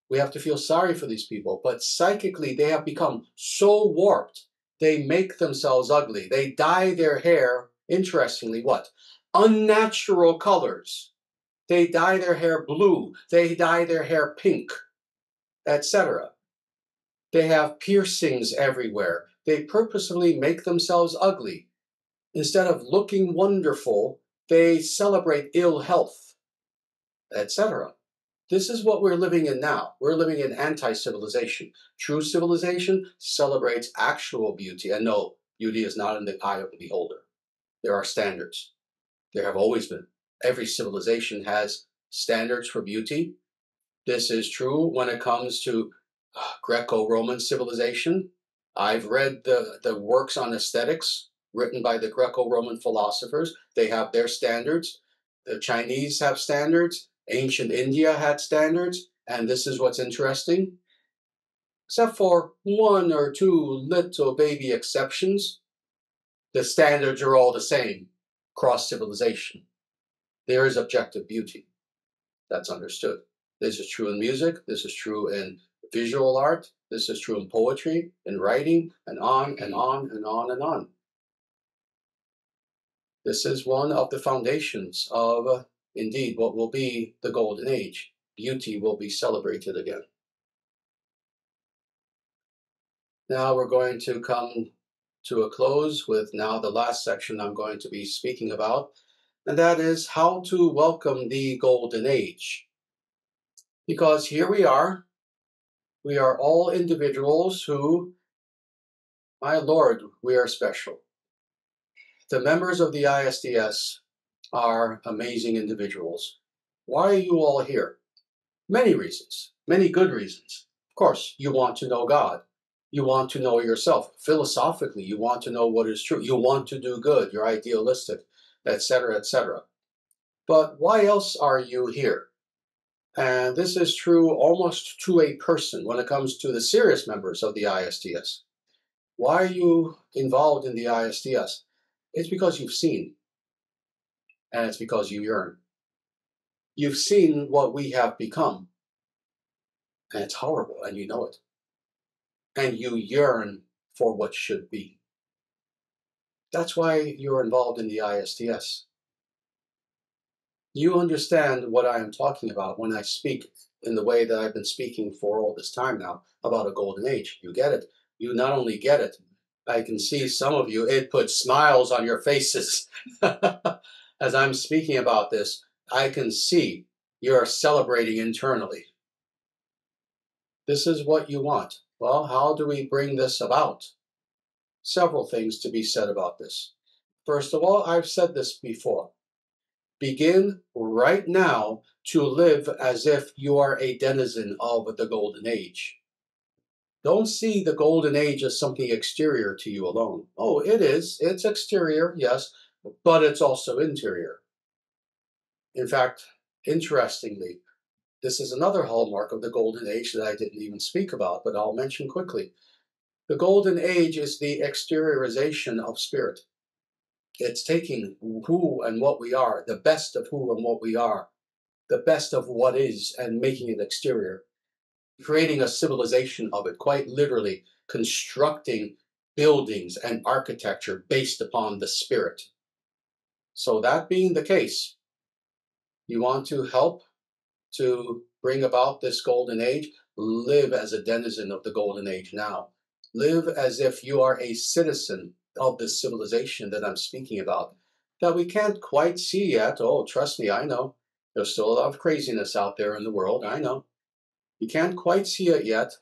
We have to feel sorry for these people, but psychically they have become so warped, they make themselves ugly. They dye their hair, interestingly, what? Unnatural colors. They dye their hair blue, they dye their hair pink, etc. They have piercings everywhere. They purposefully make themselves ugly. Instead of looking wonderful, they celebrate ill health, etc. This is what we're living in now. We're living in anti-civilization. True civilization celebrates actual beauty. And no, beauty is not in the eye of the beholder. There are standards. There have always been. Every civilization has standards for beauty. This is true when it comes to Greco-Roman civilization. I've read the works on aesthetics written by the Greco-Roman philosophers. They have their standards. The Chinese have standards. Ancient India had standards. And this is what's interesting. Except for one or two little baby exceptions, the standards are all the same across civilization. There is objective beauty. That's understood. This is true in music. This is true in visual art. This is true in poetry, in writing, and on and on and on and on. This is one of the foundations of, indeed, what will be the Golden Age. Beauty will be celebrated again. Now we're going to come to a close with now the last section I'm going to be speaking about, and that is how to welcome the Golden Age. Because here we are all individuals who, my Lord, we are special. The members of the ISDS are amazing individuals. Why are you all here? Many reasons, many good reasons. Of course, you want to know God. You want to know yourself. Philosophically, you want to know what is true. You want to do good. You're idealistic, etc., etc. But why else are you here? And this is true almost to a person when it comes to the serious members of the ISDS. Why are you involved in the ISDS? It's because you've seen, and it's because you yearn. You've seen what we have become, and it's horrible, and you know it. And you yearn for what should be. That's why you're involved in the ISDS. You understand what I am talking about when I speak in the way that I've been speaking for all this time now about a golden age. You get it. You not only get it, I can see some of you, it puts smiles on your faces. As I'm speaking about this, I can see you're celebrating internally. This is what you want. Well, how do we bring this about? Several things to be said about this. First of all, I've said this before. Begin right now to live as if you are a denizen of the Golden Age. Don't see the Golden Age as something exterior to you alone. Oh, it is. It's exterior, yes, but it's also interior. In fact, interestingly, this is another hallmark of the Golden Age that I didn't even speak about, but I'll mention quickly. The Golden Age is the exteriorization of spirit. It's taking who and what we are, the best of who and what we are, the best of what is, and making it exterior, creating a civilization of it, quite literally constructing buildings and architecture based upon the spirit. So that being the case, you want to help to bring about this golden age, live as a denizen of the golden age now. Live as if you are a citizen of this civilization that I'm speaking about, that we can't quite see yet. Oh, trust me, I know. There's still a lot of craziness out there in the world, I know. You can't quite see it yet,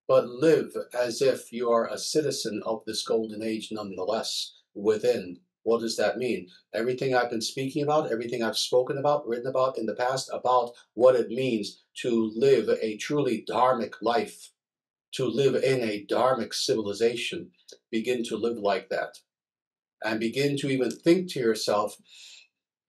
but live as if you are a citizen of this golden age nonetheless within. What does that mean? Everything I've been speaking about, everything I've spoken about, written about in the past, about what it means to live a truly dharmic life, to live in a dharmic civilization. Begin to live like that. And begin to even think to yourself,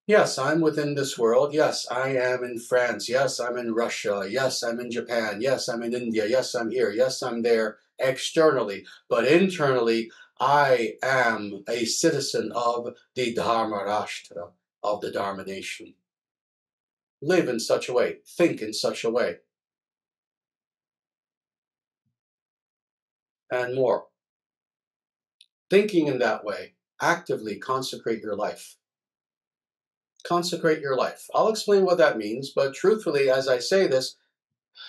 yes, I'm within this world. Yes, I am in France. Yes, I'm in Russia. Yes, I'm in Japan. Yes, I'm in India. Yes, I'm here. Yes, I'm there externally. But internally, I am a citizen of the Dharma Rashtra, of the Dharma nation. Live in such a way. Think in such a way. And more. Thinking in that way, actively consecrate your life. Consecrate your life. I'll explain what that means, but truthfully, as I say this,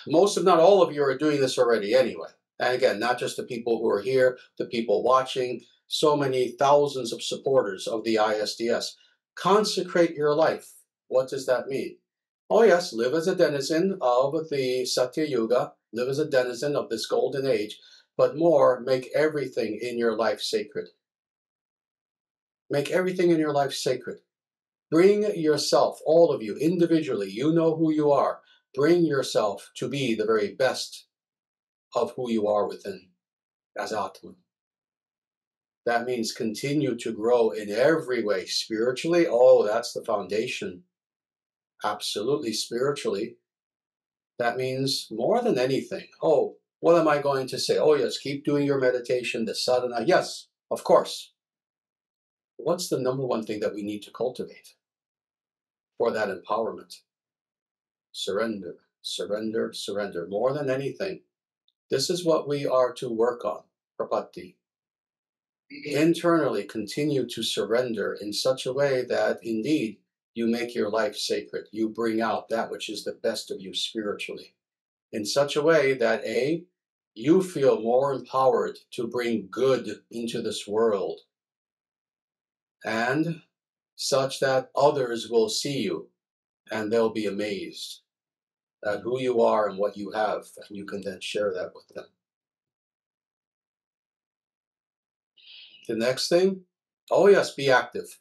most, if not all of you, are doing this already anyway. And again, not just the people who are here, the people watching, so many thousands of supporters of the ISDS. Consecrate your life. What does that mean? Oh yes, live as a denizen of the Satya Yuga, live as a denizen of this golden age, but more, make everything in your life sacred. Make everything in your life sacred. Bring yourself, all of you, individually, you know who you are. Bring yourself to be the very best of who you are within as Atman. That means continue to grow in every way. Spiritually, oh, that's the foundation. Absolutely spiritually. That means more than anything. Oh, What am I going to say? Oh, yes, keep doing your meditation, the sadhana. Yes, of course. What's the number one thing that we need to cultivate for that empowerment? Surrender, surrender, surrender. More than anything, this is what we are to work on, prapatti. Internally continue to surrender in such a way that indeed you make your life sacred. You bring out that which is the best of you spiritually in such a way that you feel more empowered to bring good into this world, and such that others will see you and they'll be amazed at who you are and what you have, and you can then share that with them. The next thing, oh yes, be active.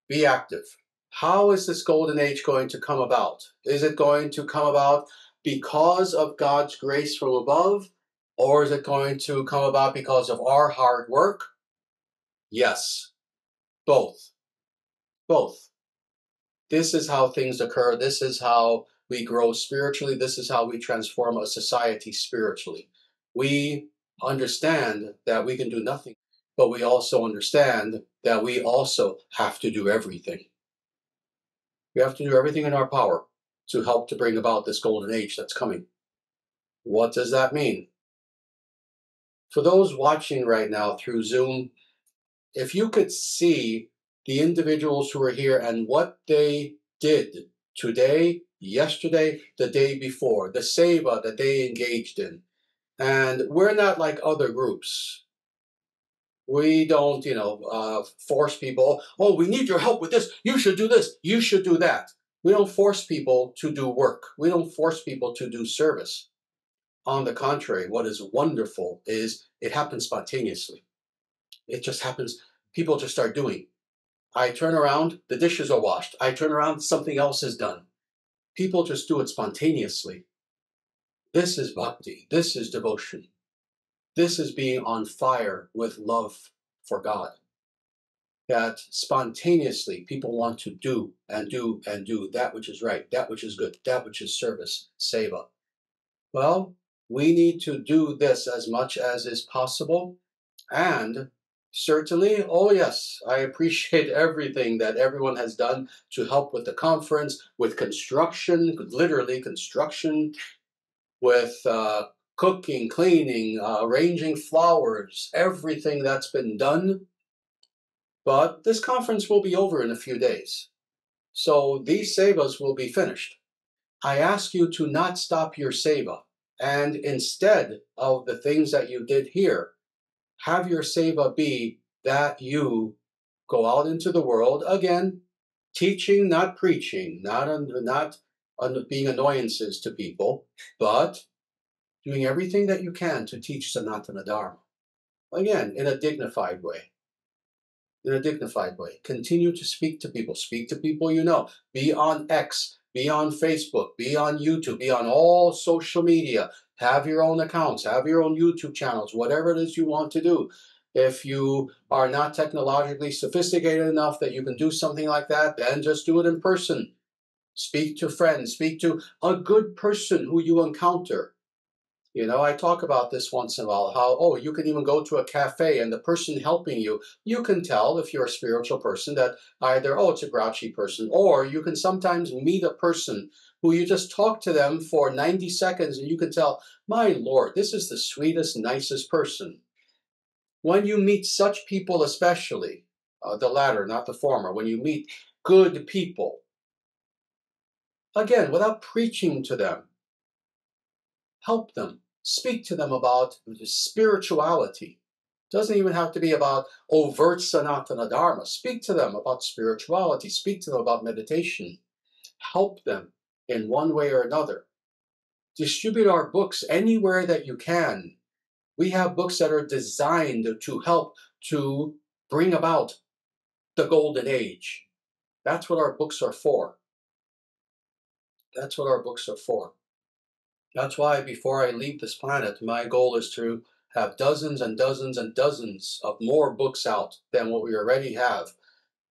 Be active. How is this golden age going to come about? Is it going to come about because of God's grace from above? Or is it going to come about because of our hard work? Yes, both. Both. This is how things occur. This is how we grow spiritually. This is how we transform a society spiritually. We understand that we can do nothing, but we also understand that we also have to do everything. We have to do everything in our power to help to bring about this golden age that's coming. What does that mean? For those watching right now through Zoom, if you could see the individuals who are here and what they did today, yesterday, the day before, the seva that they engaged in. And we're not like other groups. We don't, force people, oh, we need your help with this. You should do this. You should do that. We don't force people to do work. We don't force people to do service. On the contrary, what is wonderful is it happens spontaneously. It just happens. People just start doing. I turn around, the dishes are washed. I turn around, something else is done. People just do it spontaneously. This is bhakti. This is devotion. This is being on fire with love for God. That spontaneously people want to do and do and do that which is right, that which is good, that which is service, seva. Well, we need to do this as much as is possible. And certainly, oh yes, I appreciate everything that everyone has done to help with the conference, with construction, literally construction, with cooking, cleaning, arranging flowers, everything that's been done. But this conference will be over in a few days. So these sevas will be finished. I ask you to not stop your seva. And instead of the things that you did here, have your seva be that you go out into the world, again, teaching, not preaching, not being annoyances to people, but doing everything that you can to teach Sanatana Dharma. Again, in a dignified way. In a dignified way. Continue to speak to people. Speak to people you know. Be on X. Be on Facebook. Be on YouTube. Be on all social media. Have your own accounts. Have your own YouTube channels. Whatever it is you want to do. If you are not technologically sophisticated enough that you can do something like that, then just do it in person. Speak to friends. Speak to a good person who you encounter. I talk about this once in a while, how, you can even go to a cafe and the person helping you can tell if you're a spiritual person that either, it's a grouchy person, or you can sometimes meet a person who you just talk to them for 90 seconds and you can tell, my Lord, this is the sweetest, nicest person. When you meet such people, especially, the latter, not the former, when you meet good people, again, without preaching to them, help them. Speak to them about spirituality. It doesn't even have to be about overt Sanatana Dharma. Speak to them about spirituality. Speak to them about meditation. Help them in one way or another. Distribute our books anywhere that you can. We have books that are designed to help to bring about the golden age. That's what our books are for. That's what our books are for. That's why before I leave this planet, my goal is to have dozens and dozens and dozens of more books out than what we already have.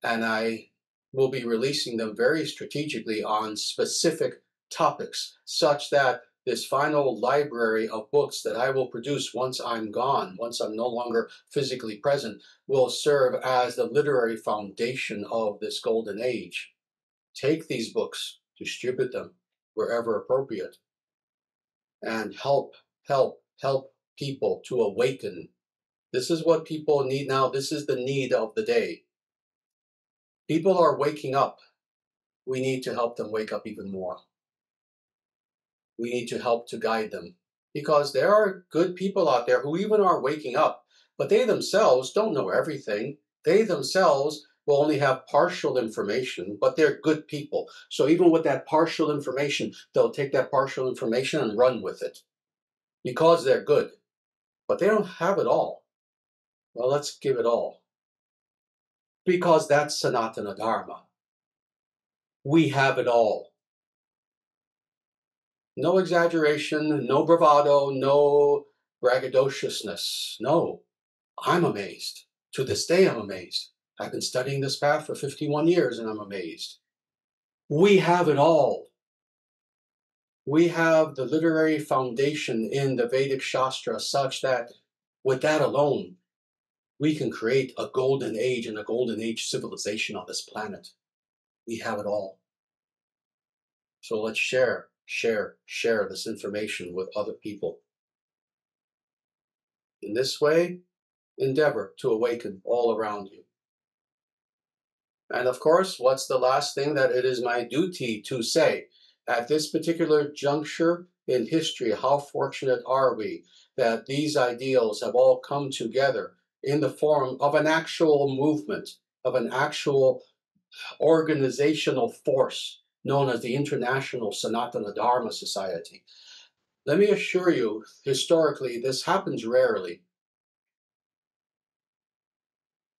And I will be releasing them very strategically on specific topics, such that this final library of books that I will produce once I'm gone, once I'm no longer physically present, will serve as the literary foundation of this golden age. Take these books, distribute them wherever appropriate, and help people to awaken. This is what people need now. This is the need of the day. People are waking up. We need to help them wake up even more. We need to help to guide them, because there are good people out there who even are waking up, but they themselves don't know everything. They themselves will only have partial information, but they're good people. So even with that partial information, they'll take that partial information and run with it because they're good, but they don't have it all. Well, let's give it all, because that's Sanatana Dharma. We have it all. No exaggeration, no bravado, no braggadociousness. No, I'm amazed. To this day, I'm amazed. I've been studying this path for 51 years and I'm amazed. We have it all. We have the literary foundation in the Vedic Shastra such that with that alone, we can create a golden age and a golden age civilization on this planet. We have it all. So let's share this information with other people. In this way, endeavor to awaken all around you. And of course, what's the last thing that it is my duty to say? At this particular juncture in history, how fortunate are we that these ideals have all come together in the form of an actual movement, of an actual organizational force known as the International Sanatana Dharma Society. Let me assure you, historically, this happens rarely.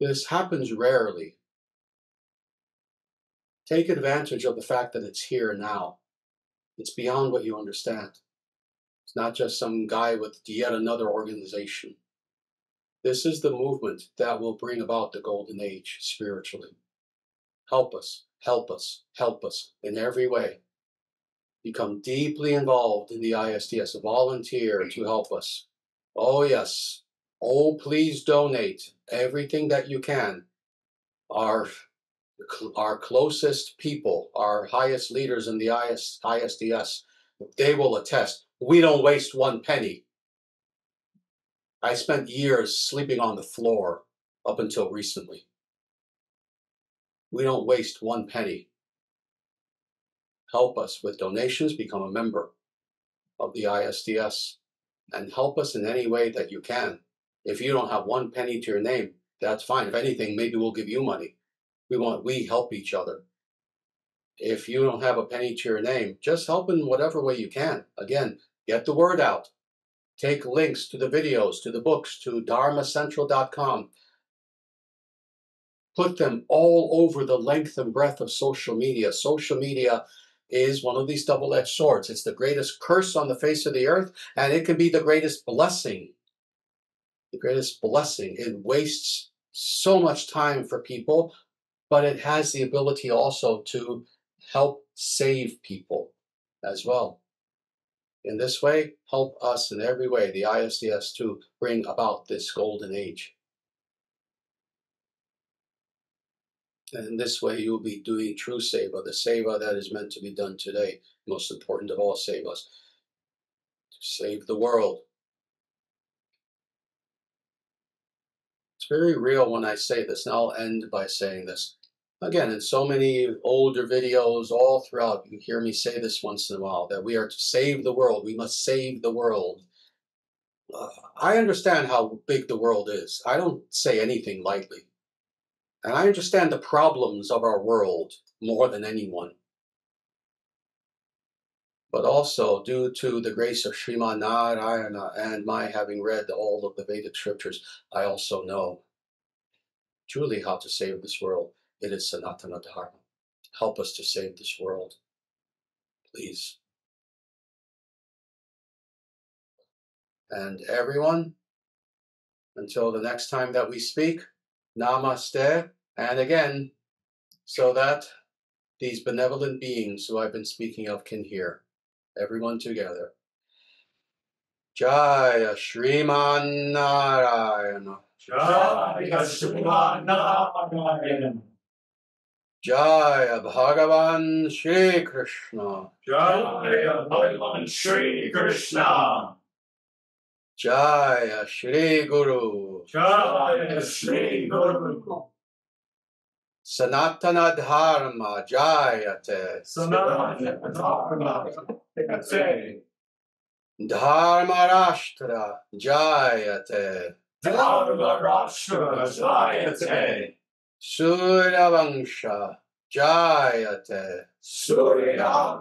This happens rarely. Take advantage of the fact that it's here now. It's beyond what you understand. It's not just some guy with yet another organization. This is the movement that will bring about the golden age spiritually. Help us, help us, help us in every way. Become deeply involved in the ISDS. Volunteer to help us. Oh, yes. Oh, please donate everything that you can. Our closest people, our highest leaders in the ISDS, they will attest. We don't waste one penny. I spent years sleeping on the floor up until recently. We don't waste one penny. Help us with donations, become a member of the ISDS, and help us in any way that you can. If you don't have one penny to your name, that's fine. If anything, maybe we'll give you money. We help each other. If you don't have a penny to your name, just help in whatever way you can. Again, get the word out. Take links to the videos, to the books, to dharmacentral.com. Put them all over the length and breadth of social media. Social media is one of these double-edged swords. It's the greatest curse on the face of the earth, and it can be the greatest blessing. The greatest blessing. It wastes so much time for people, but it has the ability also to help save people as well. In this way, help us in every way, the ISDS, to bring about this golden age. And in this way, you'll be doing true seva, the seva that is meant to be done today, most important of all sevas, to save the world. It's very real when I say this, and I'll end by saying this. Again, in so many older videos all throughout, you hear me say this once in a while, that we are to save the world. We must save the world. I understand how big the world is. I don't say anything lightly. And I understand the problems of our world more than anyone. But also, due to the grace of Sriman Narayana and my having read all of the Vedic scriptures, I also know truly how to save this world. It is Sanatana Dharma. Help us to save this world, please. And everyone, until the next time that we speak, namaste. And again, so that these benevolent beings who I've been speaking of can hear, everyone together. Jaya Shriman Narayana. Jaya Shriman Narayana. Jaya Bhagavan Shri Krishna. Jaya Bhagavan Shri Krishna. Jaya Shri Guru. Jaya Shri Guru. Sanatana Dharma Jayate. Sanatana Dharma Jayate. Dharma Rashtra Jayate. Dharma Rashtra Jayate. Surya Vangsha Jayate. Surya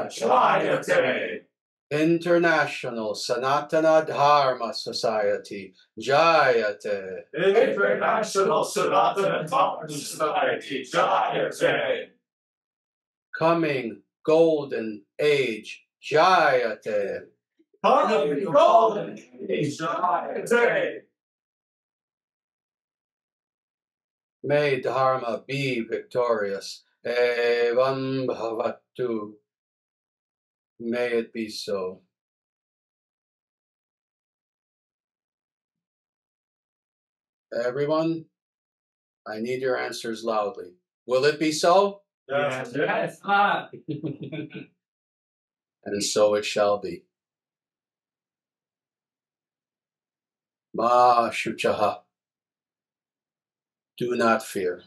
Jayate. International Sanatana Dharma Society Jayate. International Sanatana Dharma Society Jayate. Coming Golden Age Jayate. Coming Golden Age Jayate. May Dharma be victorious. Evam Bhavatu. May it be so. Everyone, I need your answers loudly. Will it be so? Yes. Yes. And so it shall be. Ma Shuchaha. Do not fear.